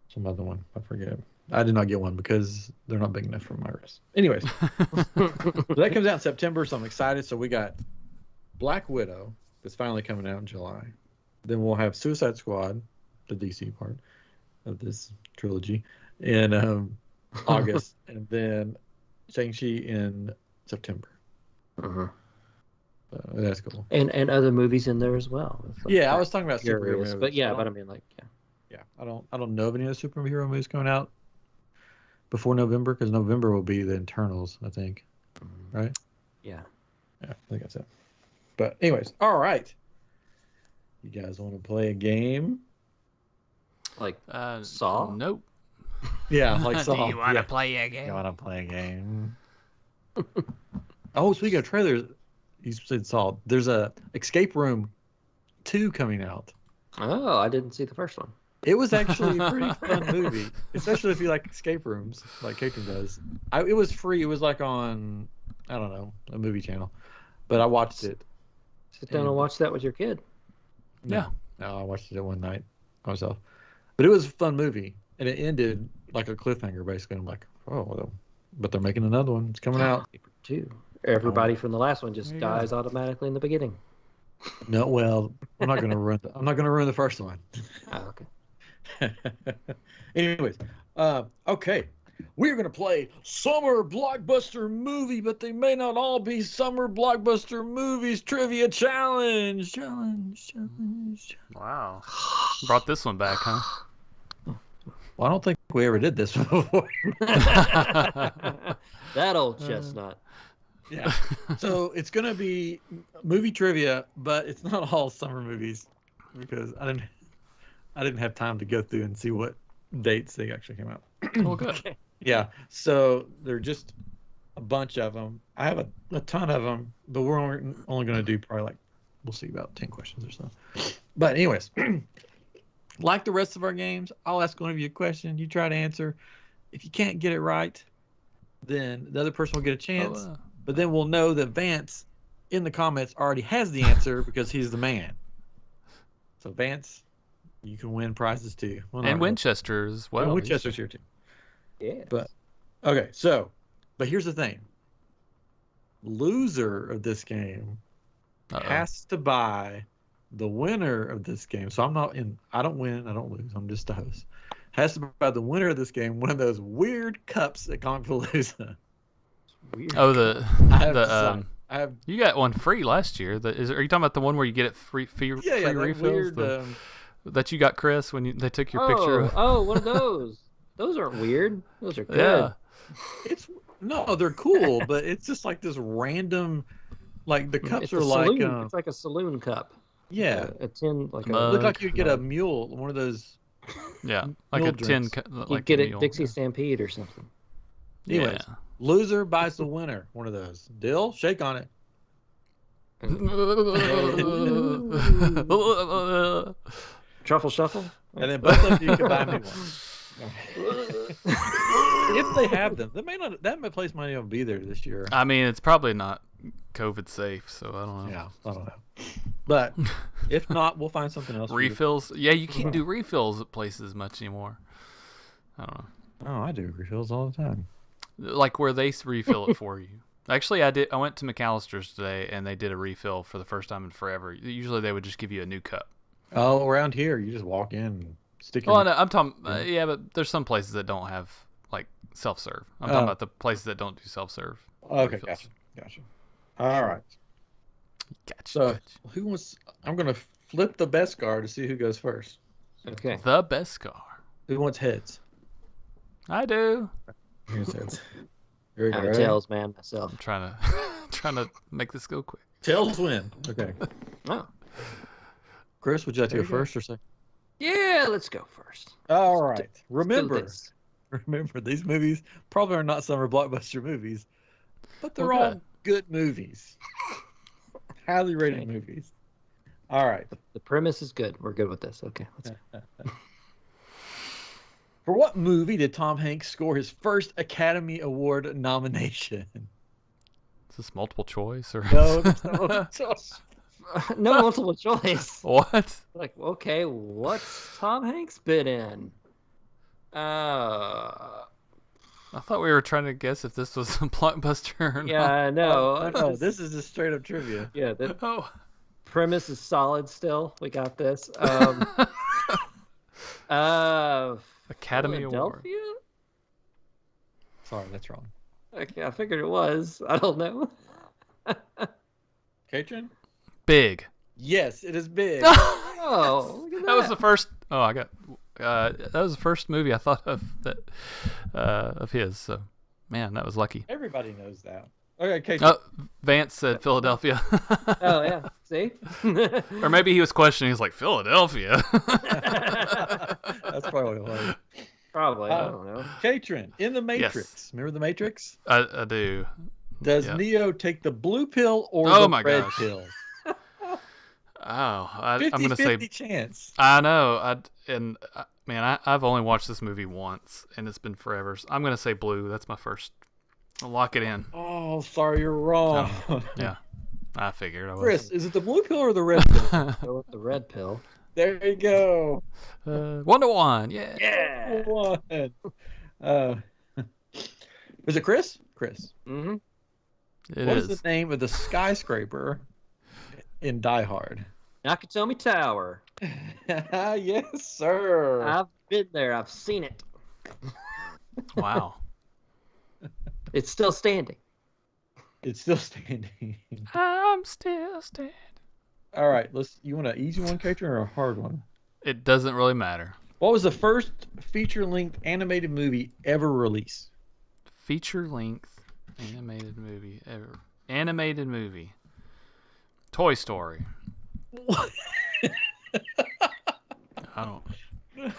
some other one. I forget. I did not get one because they're not big enough for my wrist. Anyways, so that comes out in September, so I'm excited. So we got Black Widow that's finally coming out in July. Then we'll have Suicide Squad, the DC part of this trilogy, in August, and then Shang-Chi in September. That's cool. And other movies in there as well. Like I was talking about superhero movies. But I mean, like, I don't know of any other superhero movies coming out before November, because November will be the Internals, I think. Right? Yeah, I think that's it. But anyways, all right. You guys want to play a game? Like Saw? Nope. Yeah, like Saw. Do you want to play a game? You want to play a game? Oh, speaking of trailers, you said Saw. There's a Escape Room 2 coming out. Oh, I didn't see the first one. It was actually a pretty fun movie, especially if you like escape rooms, like Catron does. It was free. It was like on, I don't know, a movie channel, but I watched it. Sit down and watch that with your kid. No, I watched it one night myself. But it was a fun movie, and it ended like a cliffhanger, basically. I'm like, oh, well, but they're making another one. It's coming out. 2. Everybody from the last one just dies automatically in the beginning. No, well, I'm not gonna ruin. I'm not gonna ruin the first one. Oh, okay. Anyways, okay, we're gonna play Summer Blockbuster Movie, but they may not all be Summer Blockbuster Movies Trivia Challenge. Wow, brought this one back, huh? Well, I don't think we ever did this before. That old chestnut. Yeah. So it's gonna be movie trivia, but it's not all summer movies, because I didn't have time to go through and see what dates they actually came out. Oh, good. Okay. Yeah. So they're just a bunch of them. I have a ton of them, but we're only going to do probably like, we'll see, about 10 questions or so. But anyways, like the rest of our games, I'll ask one of you a question. You try to answer. If you can't get it right, then the other person will get a chance. But then we'll know that Vance in the comments already has the answer because he's the man. So Vance, you can win prizes too. Well, and Winchester as well. And Winchester's here too. Yeah. But okay, but here's the thing. Loser of this game has to buy the winner of this game. So I don't win, I don't lose. I'm just the host. Has to buy the winner of this game one of those weird cups at Comic Palooza. Weird. Oh, the I have the decided. I have you got one free last year. Are you talking about the one where you get it free that refills? weird. That you got, Chris, when they took your picture. One of those. Those aren't weird. Those are good. Yeah. They're cool, but it's just like this random. Like the cups It's are a like saloon. It's like a saloon cup. yeah, A tin, like a look like you'd get a mug. mule, one of those. Yeah, like Mule a tin, drinks. You like get a it meal. Dixie Stampede or something. Anyways, Yeah. loser buys the winner. One of those. Deal? Shake on it. Truffle shuffle. And then both of you can buy me one. If they have them, that place might even be there this year. I mean, it's probably not COVID safe, so I don't know. Yeah, I don't know. But if not, we'll find something else. Refills? Yeah, you can't do refills at places much anymore. I don't know. Oh, I do refills all the time. Like where they refill it for you. Actually, I went to McAllister's today, and they did a refill for the first time in forever. Usually, they would just give you a new cup. Oh, around here, you just walk in and stick your... Well, no, I'm talking... yeah, but there's some places that don't have, like, self-serve. I'm talking about the places that don't do self-serve. Okay, refills. gotcha. All right. Gotcha. So, who wants... I'm going to flip the best card to see who goes first. Okay. The best car. Who wants heads? I do. Here's heads. Here we go. I'm a Ready? tails man myself. I'm trying to make this go quick. Tails win. Okay. Oh. Chris, would you like to There go you go. first or second? Yeah, let's go first. All right. Let's do Remember, this. these movies probably are not summer blockbuster movies, but they're Well, all good movies. Highly rated movies. All right. The premise is good. We're good with this. Okay, let's go. For what movie did Tom Hanks score his first Academy Award nomination? Is this multiple choice or No, there's no choice. No multiple choice. what? Like, okay, what's Tom Hanks been in? I thought we were trying to guess if this was a blockbuster or Yeah, not. I know. No, this is just straight up trivia. Yeah, the Oh. premise is solid still. We got this. Academy Award. Philadelphia? Sorry, that's wrong. Okay, I figured it was. I don't know. Catron? Big. Yes, it is big. Oh, look at That was the first. Oh, I got. That was the first movie I thought of that of his. So, man, that was lucky. Everybody knows that. Okay, Catron. Oh, Vance said Philadelphia. Oh yeah, see. Or maybe he was questioning. He's like Philadelphia. That's probably what it was. Probably. I don't know. Catron, in the Matrix. Yes. Remember the Matrix? I do. Does Yeah. Neo take the blue pill or Oh the my red gosh. pill? Oh, I'm 50-50 gonna say. chance. I know. Man, I've only watched this movie once, and it's been forever. So I'm gonna say blue. That's my first. I'll lock it in. Oh, sorry, you're wrong. Yeah, I figured I was. Chris, is it the blue pill or the red pill? Go with the red pill. There you go. 1-1. Yeah. Yeah. One. Was it Chris? Chris. Mm-hmm. What is the name of the skyscraper in Die Hard? Nakatomi Tower. Yes, sir. I've been there. I've seen it. Wow. It's still standing. It's still standing. I'm still standing. All right, you want an easy one, Catron, or a hard one? It doesn't really matter. What was the first feature-length animated movie ever released? Feature length animated movie ever. Animated movie. Toy Story. What? I don't. You're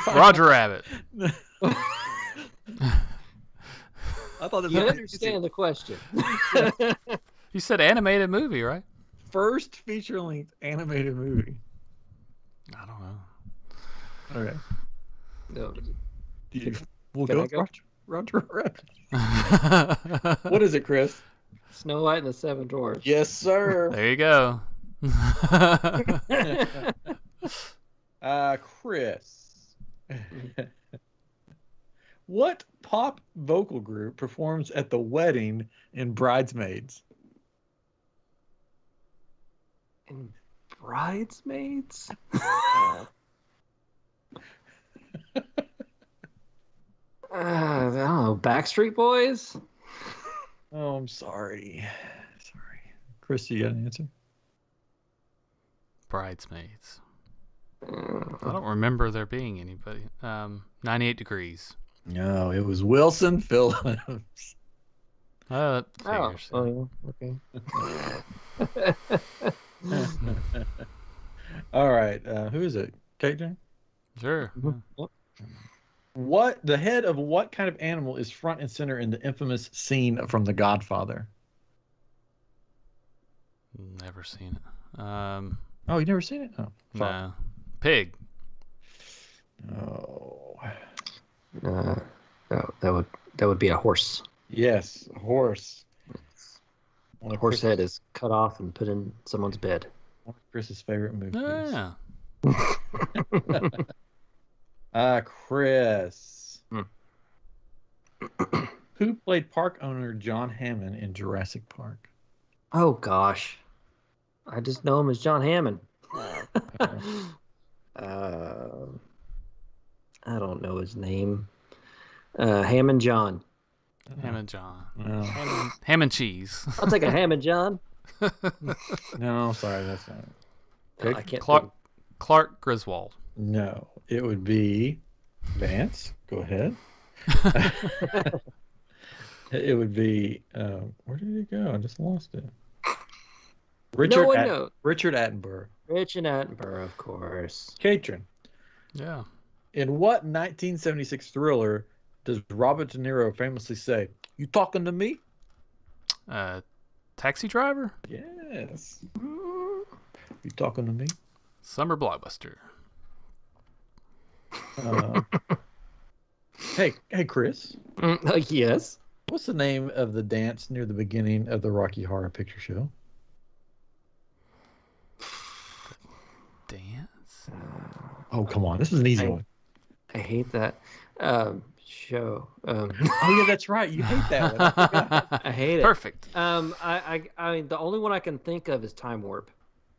fine. Roger Rabbit. I thought this You was understand the question. You said animated movie, right? first feature-length animated movie. I don't know. Okay. No. We'll Can go I go? Roger Rabbit. What is it, Chris? Snow White and the Seven Dwarfs. Yes, sir. There you go. Chris. What pop vocal group performs at the wedding in Bridesmaids? And Bridesmaids? I don't know. Backstreet Boys? Oh, I'm sorry. Sorry. Chris, you got an answer? Bridesmaids. I don't remember there being anybody. 98 Degrees. No, it was Wilson Phillips. That figures. Oh, yeah. Okay. All right. Who is it? KJ? Sure. Yeah. Yep. The head of what kind of animal is front and center in the infamous scene from The Godfather? Never seen it. Oh, you never seen it? Oh, No. Pig. Oh. No, that would be a horse. Yes, a horse. One A of horse Chris's- head is cut off and put in someone's bed. One of Chris's favorite movies. Yeah. Chris. Hmm. Who played park owner John Hammond in Jurassic Park? Oh gosh, I just know him as John Hammond. I don't know his name. Hammond John. Hammond John. No, Ham and cheese. I'll take a Hammond John. no, sorry, that's not it. I can't. Clark Griswold. No, it would be Vance. Go ahead. It would be where did it go? I just lost it. No one knows. Richard Attenborough. Richard Attenborough, of course. Catron. Yeah. In what 1976 thriller does Robert De Niro famously say, "You talking to me?" Taxi Driver. Yes. You talking to me? Summer Blockbuster. Hey, Chris. Yes. What's the name of the dance near the beginning of the Rocky Horror Picture Show? Dance. Oh, come on. This is an easy one. I hate that show. Oh, yeah, that's right. You hate that one. I forgot. I hate it. Perfect. I mean, the only one I can think of is Time Warp.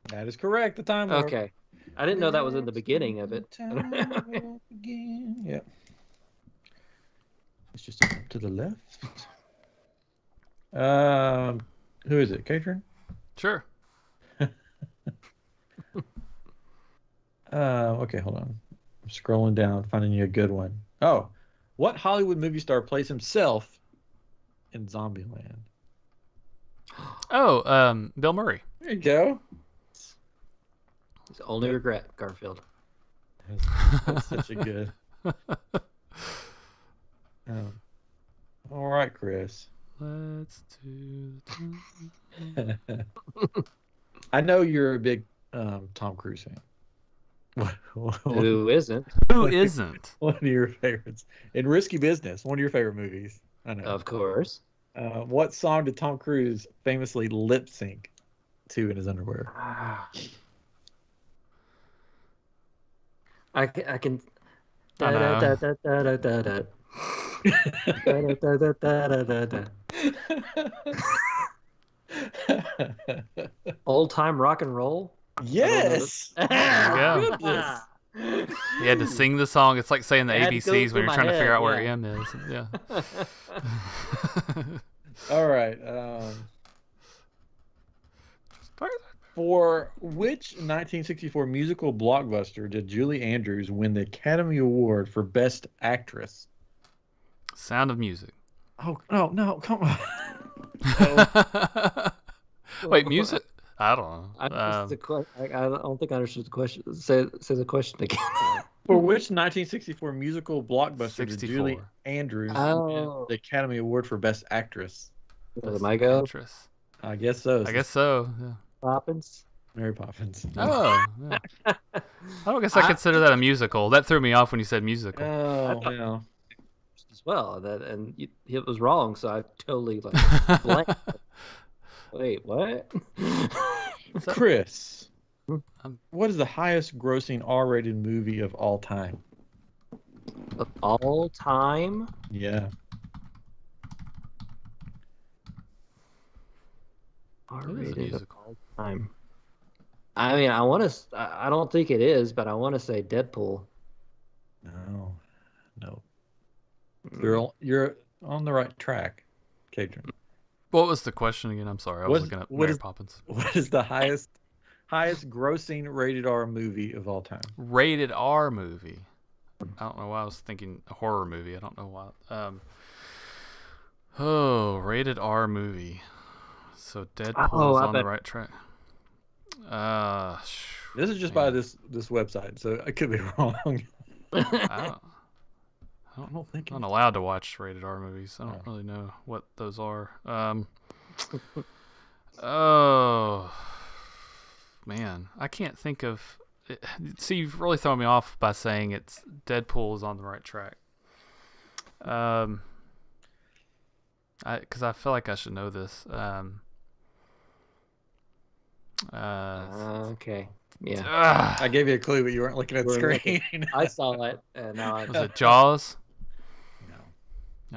That is correct. The time warp. Okay. I didn't know that was in the beginning of it. Time warp again. Yep. It's just to the left. Who is it? Catron? Sure. Okay, hold on. I'm scrolling down, finding you a good one. Oh, what Hollywood movie star plays himself in Zombieland? Oh, Bill Murray. There you go. His only regret, Garfield. That's such a good. All right, Chris. Let's do the I know you're a big Tom Cruise fan. Who isn't? Who isn't? One of your favorites in Risky Business. One of your favorite movies. I know. Of course. What song did Tom Cruise famously lip sync to in his underwear? I can. I know. Da-da-da-da-da-da-da. Da-da-da-da-da-da-da. Old time rock and roll. Yes. Yeah. Goodness. You had to sing the song. It's like saying the It had to go ABCs when through you're my trying to figure head, out where yeah. M is. Yeah. All right. For which 1964 musical blockbuster did Julie Andrews win the Academy Award for Best Actress? Sound of Music. Oh no! Come on. Wait, music? I don't know. I don't think I understood the question. Say the question again. For which 1964 musical blockbuster did 64. Julie Andrews win the Academy Award for Best Actress? Does it go? Actress. I guess so. I guess so. Yeah. Poppins. Mary Poppins. Oh, yeah. I don't guess I consider that a musical. That threw me off when you said musical. Oh, yeah. As well, it was wrong, so I totally blanked. Wait, what? Chris, what is the highest grossing R-rated movie of all time? Of all time? Yeah. R-rated of all time. I mean, I don't think it is, but I want to say Deadpool. No. You're on the right track, Catron. What was the question again? I'm sorry. I was looking at Mary Poppins. What is the highest grossing rated R movie of all time? Rated R movie. I don't know why I was thinking a horror movie. I don't know why. Rated R movie. So Deadpool's on the right track. This is just by this website, so I could be wrong. I'm not allowed to watch rated R movies. I don't really know what those are. Oh man, I can't think of. See, you've really thrown me off by saying it's Deadpool is on the right track. Because I feel like I should know this. Okay. Yeah. I gave you a clue, but you weren't looking at the screen. I saw it. Was it Jaws? No.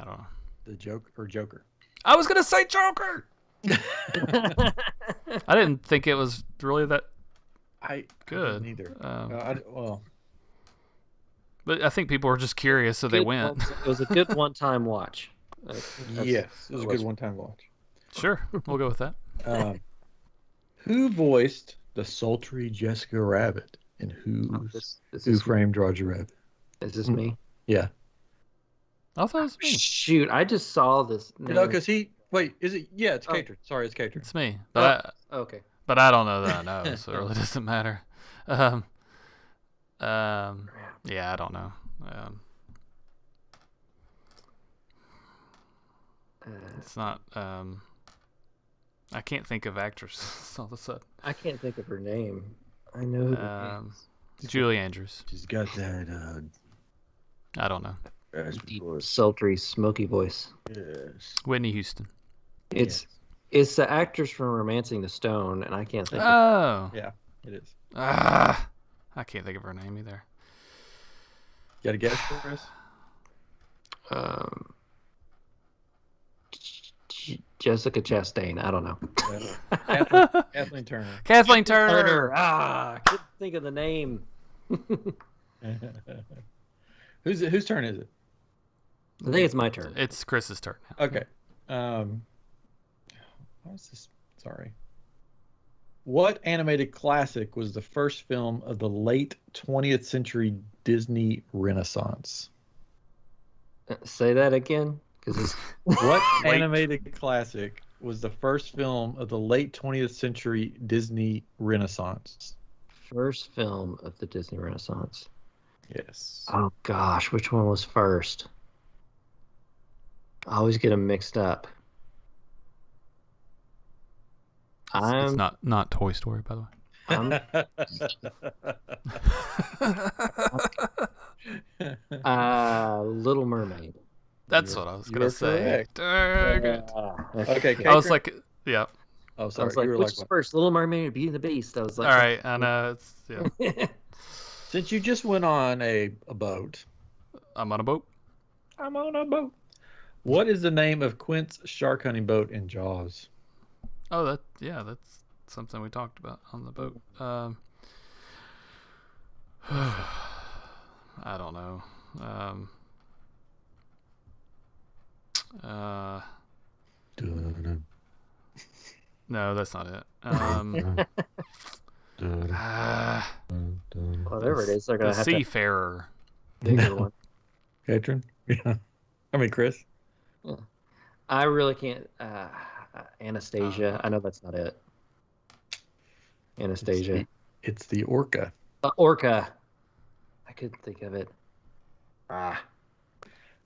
I don't know. The Joker. I was gonna say Joker. I didn't think it was really that good. Neither. But I think people were just curious, so they went. It was a good one-time watch. Yes, it was a good one-time watch. Sure, we'll go with that. Who voiced the sultry Jessica Rabbit in Who Framed Roger Rabbit? Is this me? Yeah. I thought it was me. Shoot, I just saw this. No, because wait, is it? Yeah, it's Catron. Sorry, it's Catron. It's me, but okay. But I don't know that I know, so it really doesn't matter. Yeah, I don't know. It's not. I can't think of actresses all of a sudden. I can't think of her name. I know who Julie Andrews. She's got that. I don't know. Deep, sultry, smoky voice. Yes. Whitney Houston. It's the actress from *Romancing the Stone*, and I can't think. Yeah, it is. I can't think of her name either. Got a guess, Chris? Jessica Chastain. I don't know. Kathleen Turner. Kathleen Turner. I couldn't think of the name. Whose turn is it? I think it's my turn. It's Chris's turn. Okay. What is this? Sorry. What animated classic was the first film of the late 20th century Disney Renaissance? Say that again. What animated classic was the first film of the late 20th century Disney Renaissance? First film of the Disney Renaissance. Yes. Oh gosh, which one was first? I always get them mixed up. It's not Toy Story, by the way. Little Mermaid. That's what I was gonna say. Okay. I was like, yeah. Oh, sorry. I was like, which was first, Little Mermaid or Beauty and the Beast? I was like, all right, I know. It's yeah. Since you just went on a boat. I'm on a boat. I'm on a boat. What is the name of Quint's shark hunting boat in Jaws? Oh, that's something we talked about on the boat. I don't know. No, that's not it. Whatever it is, they're gonna have Seafarer. Bigger one. Catron? Yeah. I mean, Chris? Yeah. I really can't. Anastasia. I know that's not it. Anastasia. It's the orca. Orca. I couldn't think of it. All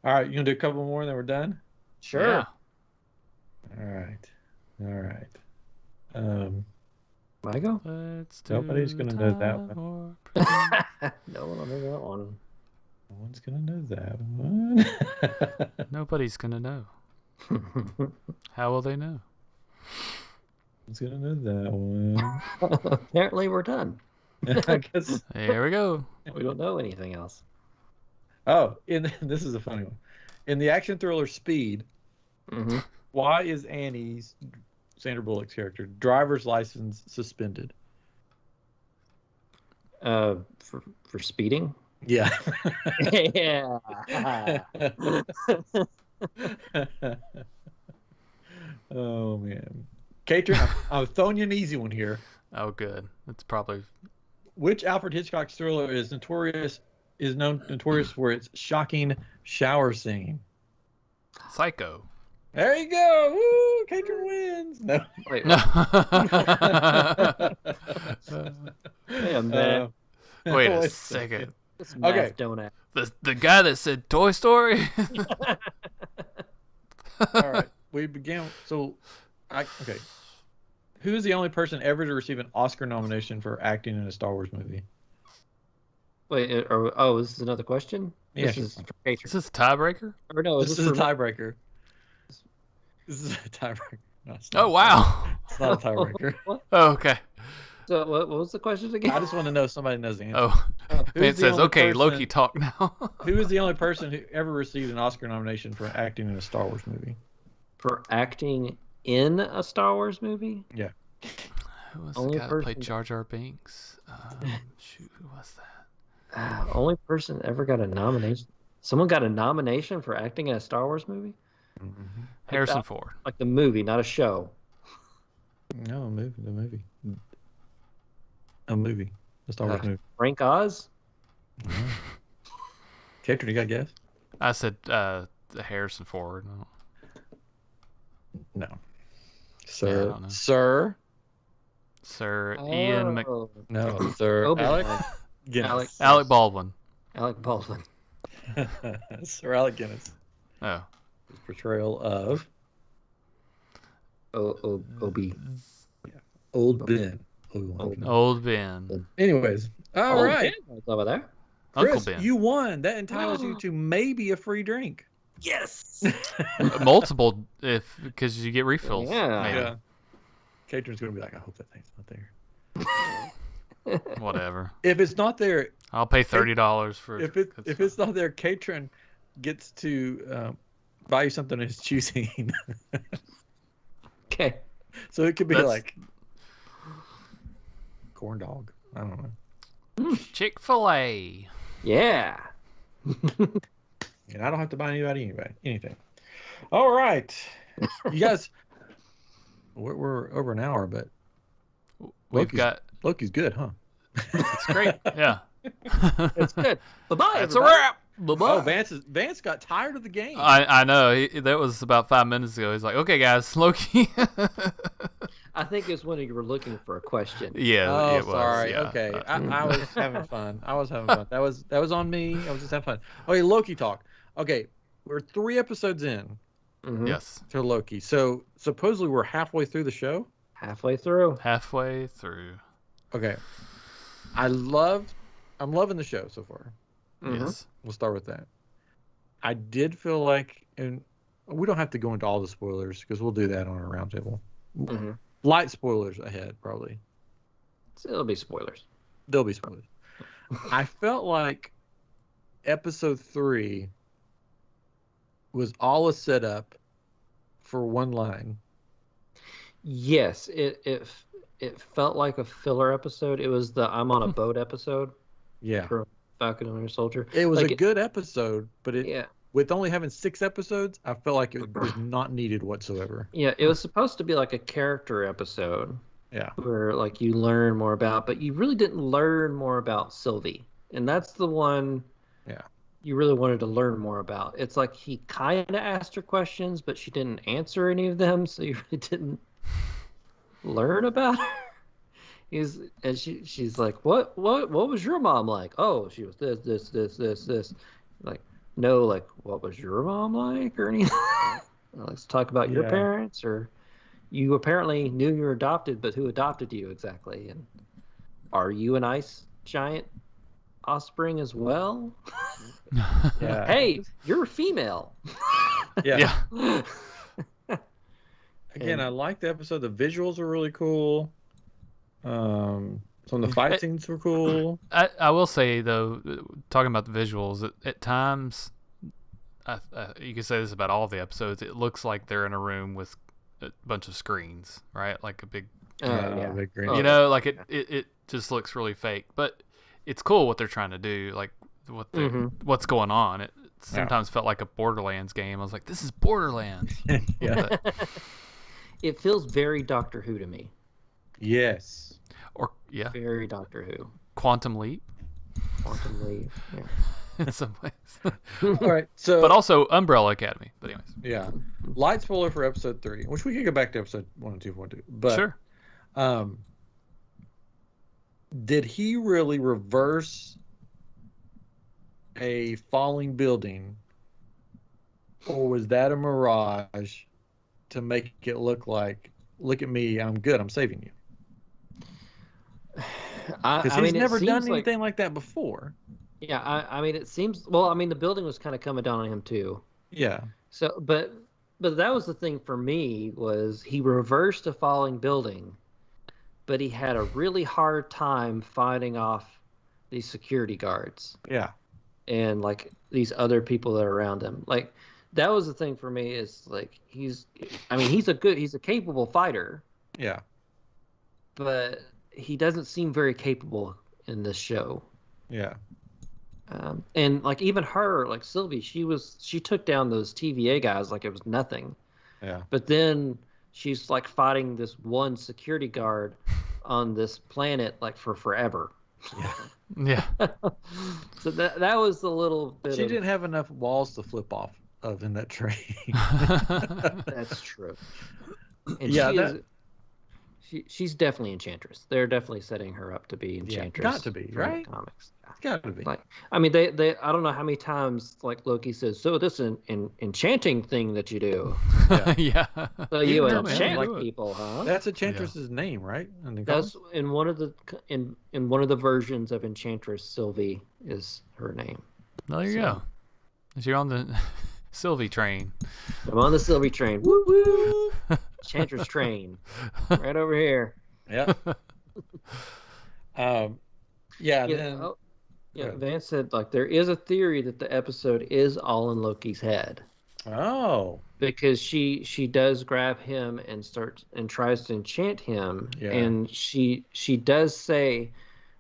right, you gonna do a couple more and then we're done? Sure. Yeah. All right. I go? Nobody's gonna know that one. No one will know that one. No one's gonna know that one. Nobody's gonna know. How will they know? Who's gonna know that one? Apparently, we're done. I guess. There we go. We don't know anything else. Oh, this is a funny one. In the action thriller Speed, why is Annie's, Sandra Bullock's character, driver's license suspended? For speeding? Yeah. Yeah. Oh man, Catron, I'm throwing you an easy one here. Oh, good. It's probably Which Alfred Hitchcock thriller is notorious for its shocking shower scene? Psycho. There you go. Woo! Catron wins. No. Wait, No. wait a minute. Wait a Wait second. This math Okay. don't add. The guy that said Toy Story. All right. We began. So, okay. Who is the only person ever to receive an Oscar nomination for acting in a Star Wars movie? Wait, oh, this is another question? Yeah. This is for Catron. Is this a tiebreaker? Or no, This is for a tiebreaker. This is a tiebreaker. No, it's not Oh, wow. It's not a tiebreaker. What? Oh, okay. So what was the question again? I just want to know if somebody knows the answer. Oh, Who's it the says, only okay, person- Loki, talk now. Who is the only person who ever received an Oscar nomination for acting in a Star Wars movie? For acting in a Star Wars movie? Yeah. Who was Only the guy that played person- Jar Jar Binks? Shoot, who was that? Only person ever got a nomination. Someone got a nomination for acting in a Star Wars movie? Harrison Ford. Like the movie, not a show. No, the movie. A movie. The Star Wars movie. Frank Oz? Catron, you got a guess? I said Harrison Ford. No. Yeah, I don't know. Sir. Sir Ian Oh, No, Sir Obi-Wan. Alec Guinness. Alec Baldwin. Alec Baldwin. Sir Alec Guinness. Oh. His portrayal of Obi. Old Ben. Obi-Wan. Old Ben. Anyways, all Oh, right. Ben was over there. Uncle Chris, Ben. you won. That entitles you to maybe a free drink. Yes. Multiple, because you get refills. Yeah. maybe. Yeah. Catron's going to be like, I hope that thing's not there. Whatever. If it's not there, I'll pay $30 for if it's not there, Catron gets to buy you something of his choosing. Okay. So it could be That's- like corn dog. I don't know. Chick-fil-A. Yeah. And I don't have to buy anybody anything. All right. You guys, we're over an hour, but We've got. Loki's good, huh? It's great. Yeah. It's good. Bye-bye. That's a everybody. wrap. Bye-bye. Oh, Vance got tired of the game. I know. That was about 5 minutes ago. He's like, okay, guys, Loki. I think it's when you were looking for a question. Yeah. Oh, it was. sorry. Yeah. Okay, I was having fun. That was on me. I was just having fun. Okay, Loki talk. Okay, we're 3 episodes in Mhm. Yes. to Loki. So supposedly we're halfway through the show. Halfway through. Halfway through. Okay, I'm loving the show so far. Mhm. Yes. We'll start with that. I did feel like, and we don't have to go into all the spoilers because we'll do that on our roundtable. Mhm. Light spoilers ahead, probably. So it'll be spoilers. There'll be spoilers. I felt like episode 3 was all a setup for one line. Yes, it felt like a filler episode. It was the I'm on a boat episode Yeah. for Falcon and Winter Soldier. It was Like a good episode, but Yeah. with only having 6 episodes, I felt like it was not needed whatsoever. Yeah, it was supposed to be like a character episode Yeah. where like you learn more about, but you really didn't learn more about Silvie. And that's the one Yeah. you really wanted to learn more about. It's like he kind of asked her questions, but she didn't answer any of them, so you really didn't learn about her. She's like, what was your mom like? Oh, she was this. Like, no, like, what was your mom like or anything? Let's talk about your Yeah. parents, or you apparently knew you were adopted, but who adopted you exactly? And are you an ice giant offspring as well? Yeah. Hey, you're female. Yeah. Yeah. Again, And- I liked the episode. The visuals were really cool. Some of the fight scenes were cool. I will say though, talking about the visuals, at times, you could say this about all the episodes. It looks like they're in a room with a bunch of screens, right? Like a big, Yeah. Big green. Oh, you know, like it just looks really fake. But it's cool what they're trying to do, like what's going on. sometimes felt like a Borderlands game. I was like, this is Borderlands. Yeah. But- It feels very Doctor Who to me. Yes. or yeah, Very Doctor Who. Quantum Leap Quantum Leap. Yeah. in some ways. All right. So, But also Umbrella Academy. But anyways, yeah, light spoiler for episode 3, which we could go back to episode 1 and 2 if we want to. But sure. Did he really reverse a falling building, or was that a mirage to make it look like, look at me, I'm good, I'm saving you? Because he's never done anything like that before. Yeah, I mean, it seems. Well, I mean, the building was kind of coming down on him too. Yeah. So, but that was the thing for me, was he reversed a falling building, but he had a really hard time fighting off these security guards. Yeah. And like these other people that are around him. Like, that was the thing for me, is like he's a capable fighter. Yeah. But he doesn't seem very capable in this show. Yeah. And like even her, like Silvie, she took down those TVA guys like it was nothing. Yeah. But then she's like fighting this one security guard on this planet like for forever. Yeah. So that was a little bit. She didn't have enough walls to flip off of in that train. That's true. And Yeah, she's definitely Enchantress. They're definitely setting her up to be Enchantress. Got to be, right? Comics. It's got to be. Like, I mean, they I don't know how many times like Loki says, "So this is an enchanting thing that you do." Yeah. So you Even though, enchant man, people, huh? That's Enchantress's name, right? In the That's comics? in one of the versions of Enchantress. Silvie is her name. Well, there you go. You're on the Silvie train. I'm on the Silvie train. Woo woo! Enchantress train, right over here. Yeah. Yeah. Yeah, Then, Vance said like there is a theory that the episode is all in Loki's head. Oh. Because she does grab him and tries to enchant him, and she does say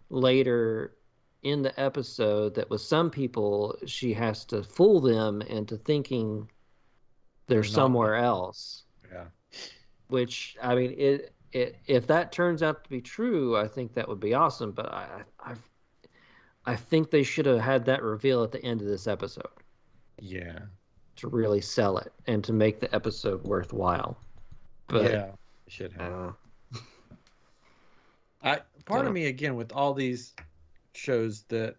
later in the episode that with some people she has to fool them into thinking they're somewhere else. Yeah. Which, I mean, if that turns out to be true, I think that would be awesome. But I think they should have had that reveal at the end of this episode. Yeah. To really sell it and to make the episode worthwhile. But yeah, should have. Part of me, again, with all these shows that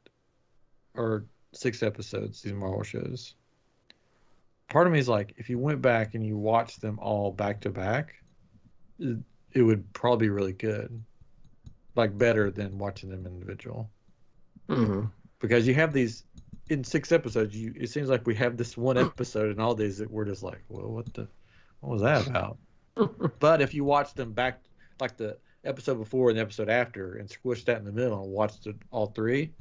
are 6 episodes, these Marvel shows, part of me is like, if you went back and you watched them all back to back, it would probably be really good. Like, better than watching them individual. Mm-hmm. Because you have these, in 6 episodes, it seems like we have this one episode in all these that we're just like, well, what was that about? But if you watch them back, like the episode before and the episode after, and squish that in the middle and watched all 3,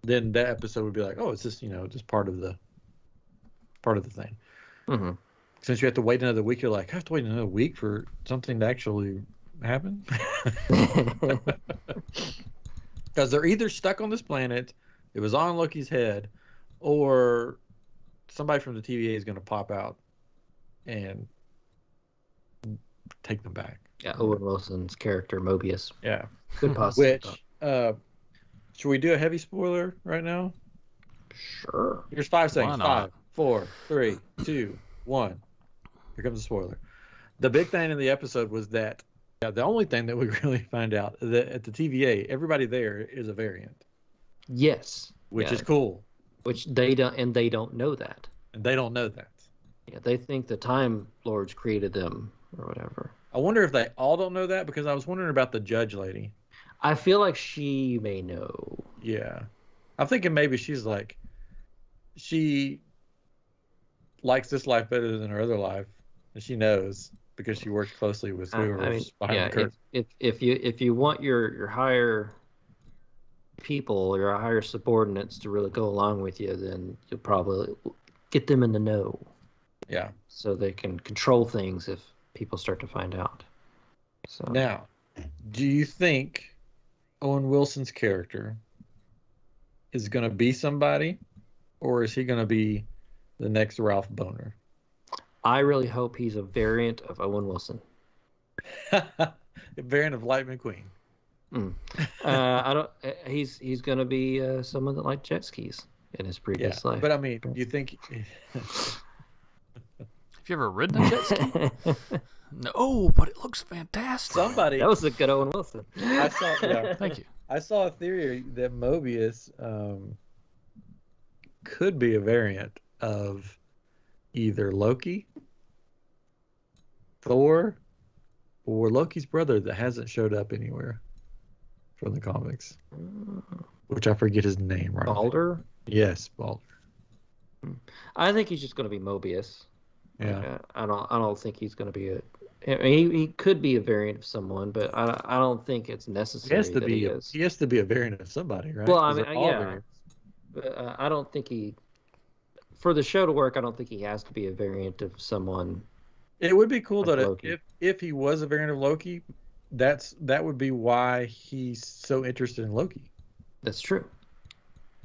then that episode would be like, oh, it's just, just part of the thing. Mm-hmm. Since you have to wait another week, you're like, I have to wait another week for something to actually happen. Because they're either stuck on this planet, it was on Loki's head, or somebody from the TVA is going to pop out and take them back. Yeah, Owen Wilson's character, Mobius. Yeah. Could possibly. Which, should we do a heavy spoiler right now? Sure. Here's 5 seconds. Why not? 5, 4, 3, 2, 1. Here comes the spoiler. The big thing in the episode was that the only thing that we really find out that at the TVA, everybody there is a variant. Yes. Which is cool. Which they don't know that. And they don't know that. Yeah, they think the Time Lords created them or whatever. I wonder if they all don't know that, because I was wondering about the judge lady. I feel like she may know. Yeah. I'm thinking maybe she's like, she likes this life better than her other life, and she knows because she works closely with whoever's behind the curtain. If you want your higher people, your higher subordinates to really go along with you, then you'll probably get them in the know. Yeah. So they can control things if people start to find out. So now, do you think Owen Wilson's character is going to be somebody or is he going to be the next Ralph Boner? I really hope he's a variant of Owen Wilson. A variant of Lightning McQueen. I don't. He's going to be someone that liked jet skis in his previous life. But I mean, do you think? Have you ever ridden a jet ski? No, but it looks fantastic. Somebody. That was a good Owen Wilson. I saw. Yeah. Thank you. I saw a theory that Mobius could be a variant of either Loki, Thor, or Loki's brother that hasn't showed up anywhere from the comics, which I forget his name. Right? Balder? Yes, Balder. I think he's just going to be Mobius. Yeah. I don't think he's going to be a. I mean, he could be a variant of someone, but I don't think it's necessary. He has to be a variant of somebody, right? Well, I mean, yeah. variants. But I don't think for the show to work, I don't think he has to be a variant of someone. It would be cool like that if he was a variant of Loki, that would be why he's so interested in Loki. That's true.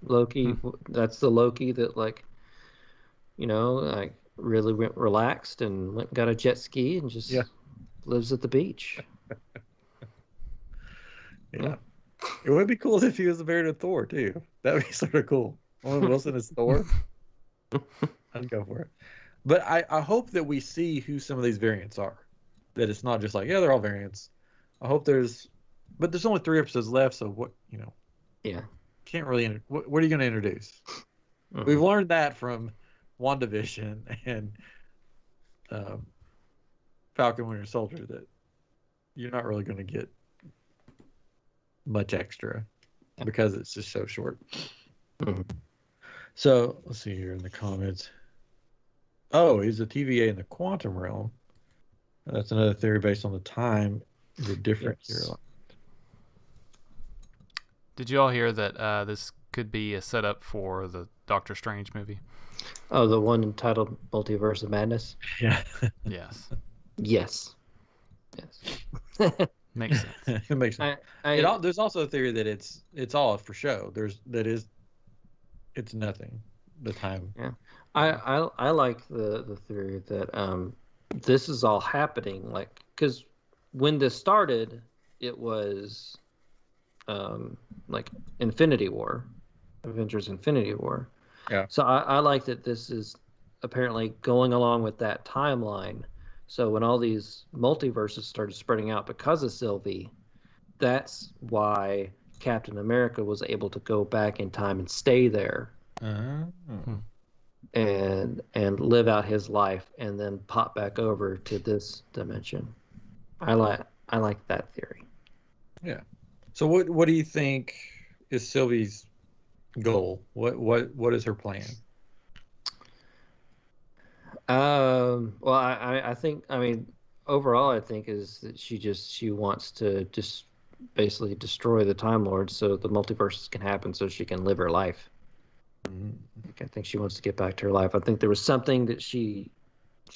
Loki, that's the Loki that really went relaxed and went and got a jet ski and just lives at the beach. Yeah. It would be cool if he was a variant of Thor too. That would be sort of cool. Owen Wilson is Thor. I'd go for it. But I hope that we see who some of these variants are. That it's not just like, yeah, they're all variants. I hope there's only 3 episodes left, so what, Yeah. Can't really, what are you going to introduce? We've learned that from WandaVision and Falcon Winter Soldier that you're not really going to get much extra because it's just so short. So let's see here in the comments. Oh, he's a TVA in the quantum realm. That's another theory based on the time. The different here. Did you all hear that this could be a setup for the Doctor Strange movie? Oh, the one entitled Multiverse of Madness? Yeah. Yes. Yes. Makes sense. It makes sense. There's also a theory that it's all for show. It's nothing. The time. Yeah. I like the theory that this is all happening because when this started, it was Infinity War, Avengers Infinity War. Yeah. So I like that this is apparently going along with that timeline. So when all these multiverses started spreading out because of Silvie, that's why Captain America was able to go back in time and stay there. And live out his life and then pop back over to this dimension. I like that theory. Yeah. So what do you think is Sylvie's goal? What is her plan? Well, I think overall I think is that she wants to just basically destroy the Time Lords so the multiverses can happen so she can live her life. I think she wants to get back to her life. I think there was something that she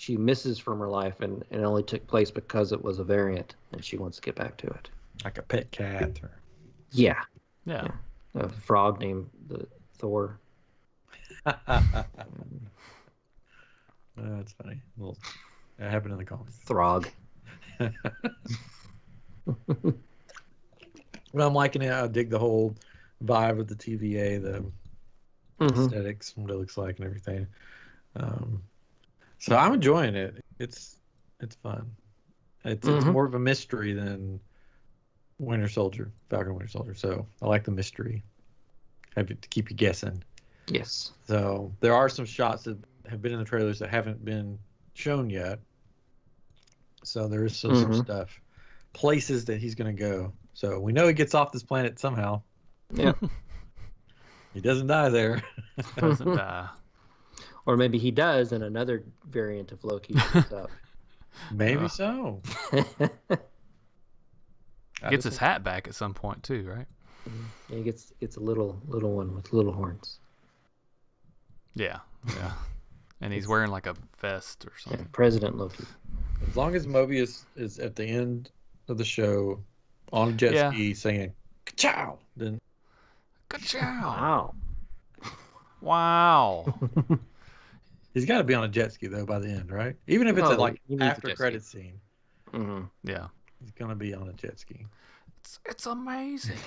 misses from her life and it only took place because it was a variant and she wants to get back to it. Like a pet cat or Yeah. Yeah. A frog named Thor. That's funny. Well, that happened in the comics. Throg. Well, I'm liking it. I dig the whole vibe of the TVA, the aesthetics, what it looks like, and everything. So I'm enjoying it. It's fun. It's more of a mystery than Falcon Winter Soldier. So I like the mystery. Have it to keep you guessing. Yes. So there are some shots that have been in the trailers that haven't been shown yet. So there is some stuff, places that he's going to go. So we know he gets off this planet somehow. Yeah. He doesn't die there. Doesn't die. Or maybe he does, and another variant of Loki shows up. Maybe so. Gets his hat back at some point too, right? Yeah, he gets a little one with little horns. Yeah. And he's wearing like a vest or something. Yeah, President Loki. As long as Mobius is at the end of the show on a jet ski saying "Ka-chow," then Ka-chow! Wow. Wow. He's got to be on a jet ski though by the end, right? Even if it's No, like he needs a after jet credit scene, Mm-hmm. Yeah. he's gonna be on a jet ski. It's amazing.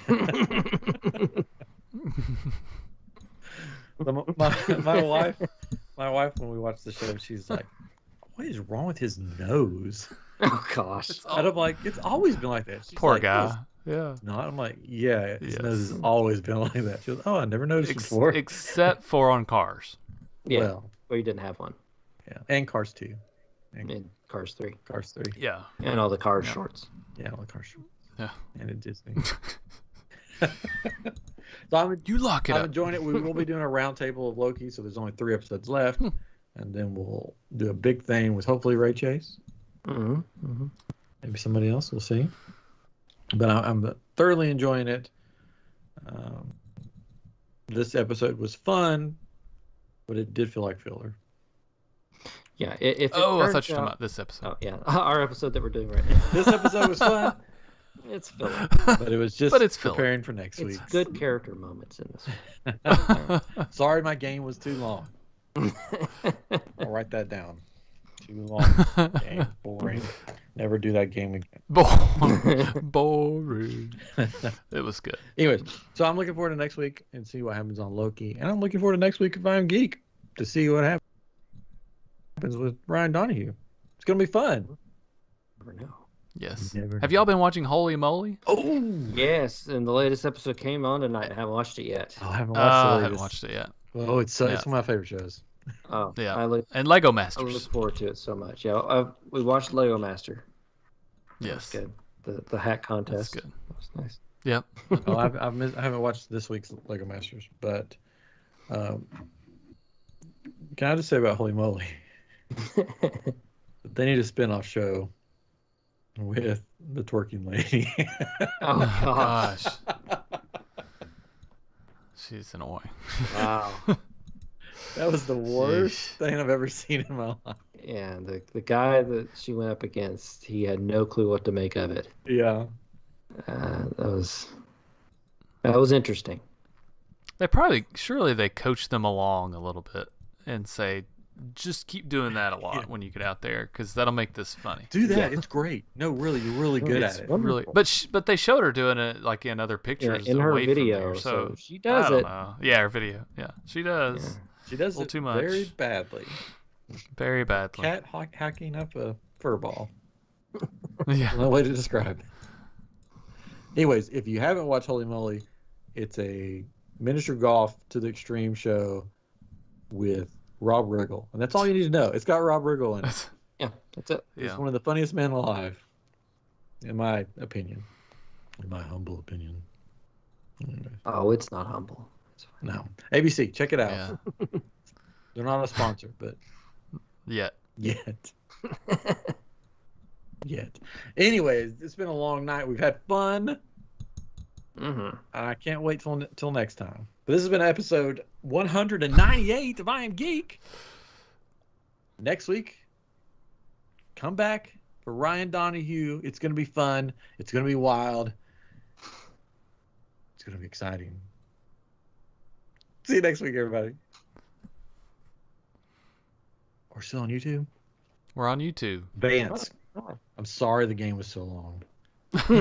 My wife, when we watch the show, she's like, "What is wrong with his nose?" Oh gosh. And I'm like, "It's always been like that." She's Poor like, "No, guy. Yeah. it's not." I'm like, "Yeah, his nose Yes. has always been like that." She goes, "Oh, I never noticed before." Except for on Cars. Yeah. Well, Well, you didn't have one. yeah, and Cars 2, In Cars 3. Cars 3, Yeah. And all the Cars Yeah. shorts. yeah, all the Cars 2. Yeah. And at Disney. So You lock it I'm up. enjoying it. We will be doing a roundtable of Loki, so there's only 3 episodes left, and then we'll do a big thing with hopefully Ray Chase. Mm-hmm. Mm-hmm. Maybe somebody else. We'll see. But I'm thoroughly enjoying it. This episode was fun, but it did feel like filler. Yeah. If it I thought you were turns talking out... about this episode. Oh, yeah. Our episode that we're doing right now. This episode was fun, It's filler. but it was just it's filler. preparing for next It's week. good character moments in this Sorry, my game was too long. one. I'll write that down. Too long. Game. Boring. Never do that game again. Boring. It was good. Anyways, so I'm looking forward to next week and see what happens on Loki. And I'm looking forward to next week of iamGEEK to see what happens with Ryan Donahue. It's going to be fun. Never know. Yes. Never Have y'all been watching Holy Moly? Oh! Yes, and the latest episode came on tonight. I haven't watched it yet. I haven't watched the I latest. haven't watched it yet. Oh, it's one of my favorite shows. Oh, Yeah. I look And Lego Masters. forward to it so much. Yeah, we watched Lego Master. Yes. That's good. The hat contest. That's good. That was nice. Yep. Oh, I haven't watched this week's Lego Masters, but can I just say about Holy Moly? They need a spin-off show with the twerking lady. Oh gosh. She's annoying. Wow. That was the worst thing I've ever seen in my life. Yeah, the guy that she went up against, he had no clue what to make of it. Yeah. That was interesting. Surely they coach them along a little bit and say, just keep doing that a lot when you get out there, because that'll make this funny. Do that. Yeah. It's great. No, really, you're really good It's at it. Really, but they showed her doing it like in other pictures in her away from video, there, so she does I don't it. know. Yeah, her video. Yeah, she does. Yeah. She does little it too much. very badly. Very badly. Cat hacking up a fur ball. Yeah. No way to describe it. Anyways, if you haven't watched Holy Moly, it's a miniature golf to the extreme show with Rob Riggle, and that's all you need to know. It's got Rob Riggle in it. Yeah, that's it. He's Yeah. one of the funniest men alive, in my opinion. In my humble opinion. Anyways, Oh, it's not humble. It's fine. no. ABC, check it out. Yeah. They're not a sponsor, but Yet. yet. Anyways, it's been a long night. We've had fun. Mm-hmm. I can't wait till next time. But this has been episode 198 of iamGEEK. Next week, come back for Ryan Donahue. It's going to be fun. It's going to be wild. It's going to be exciting. See you next week, everybody. We're still on YouTube. We're on YouTube. Vance, Oh. I'm sorry the game was so long. he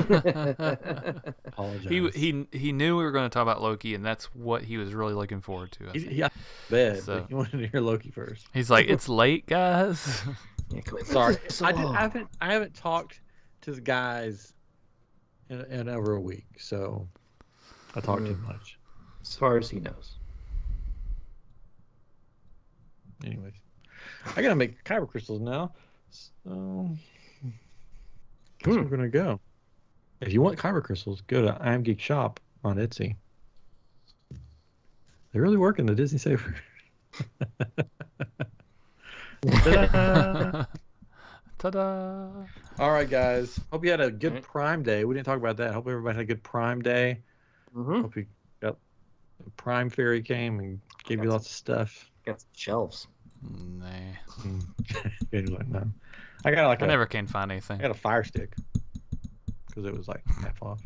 Apologize. he knew we were going to talk about Loki, and that's what he was really looking forward to. I think. He got bed, So- but he wanted to hear Loki first. He's like, it's late, guys. Yeah, can we Sorry, make this so I long? haven't talked to the guys in over a week, so I talk too much. As far as he knows. Anyways, I gotta make kyber crystals now. So guess we're gonna go. If you want kyber crystals, go to iamGEEK shop on Etsy. They really work in the Disney Saver. Ta-da! Ta-da! All right, guys. Hope you had a good Alright. Prime Day. We didn't talk about that. Hope everybody had a good Prime Day. Mm-hmm. Hope you got Prime Fairy came and gave you lots of stuff. Got some shelves. Nah. Good one. No, I got I never can find anything. I got a Fire Stick because it was like half off.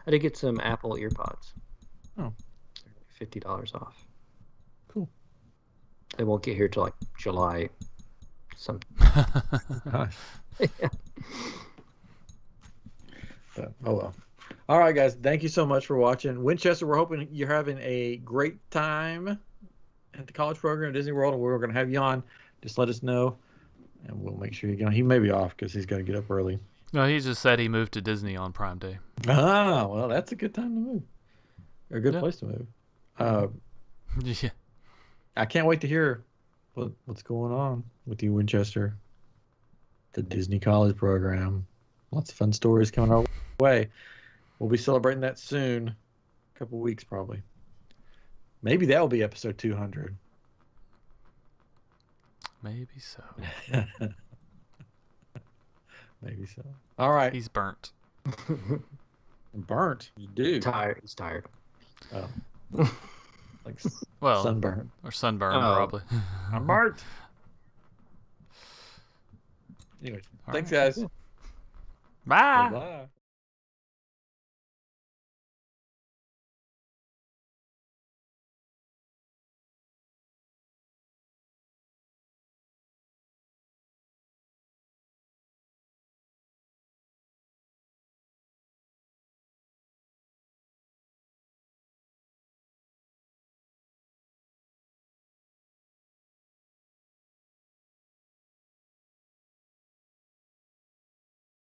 I did get some Apple earpods. Oh. $50 off. Cool. They won't get here till like July. Gosh. But, oh well. All right, guys. Thank you so much for watching. Winchester, we're hoping you're having a great time at the college program at Disney World, and we're going to have you on. Just let us know, and we'll make sure you go. He may be off because he's got to get up early. No, he just said he moved to Disney on Prime Day. Ah, well, that's a good time to move. Or a good place to move. Yeah. I can't wait to hear what's going on with you, Winchester. The Disney College program. Lots of fun stories coming our way. We'll be celebrating that soon. A couple weeks, probably. Maybe that will be episode 200. Maybe so. Maybe so. All right. He's burnt. Burnt? You do? Tired. He's tired. Oh. Like sunburn. Or sunburn, Oh. probably. I'm burnt. Anyway, thanks, guys. Bye. Bye-bye.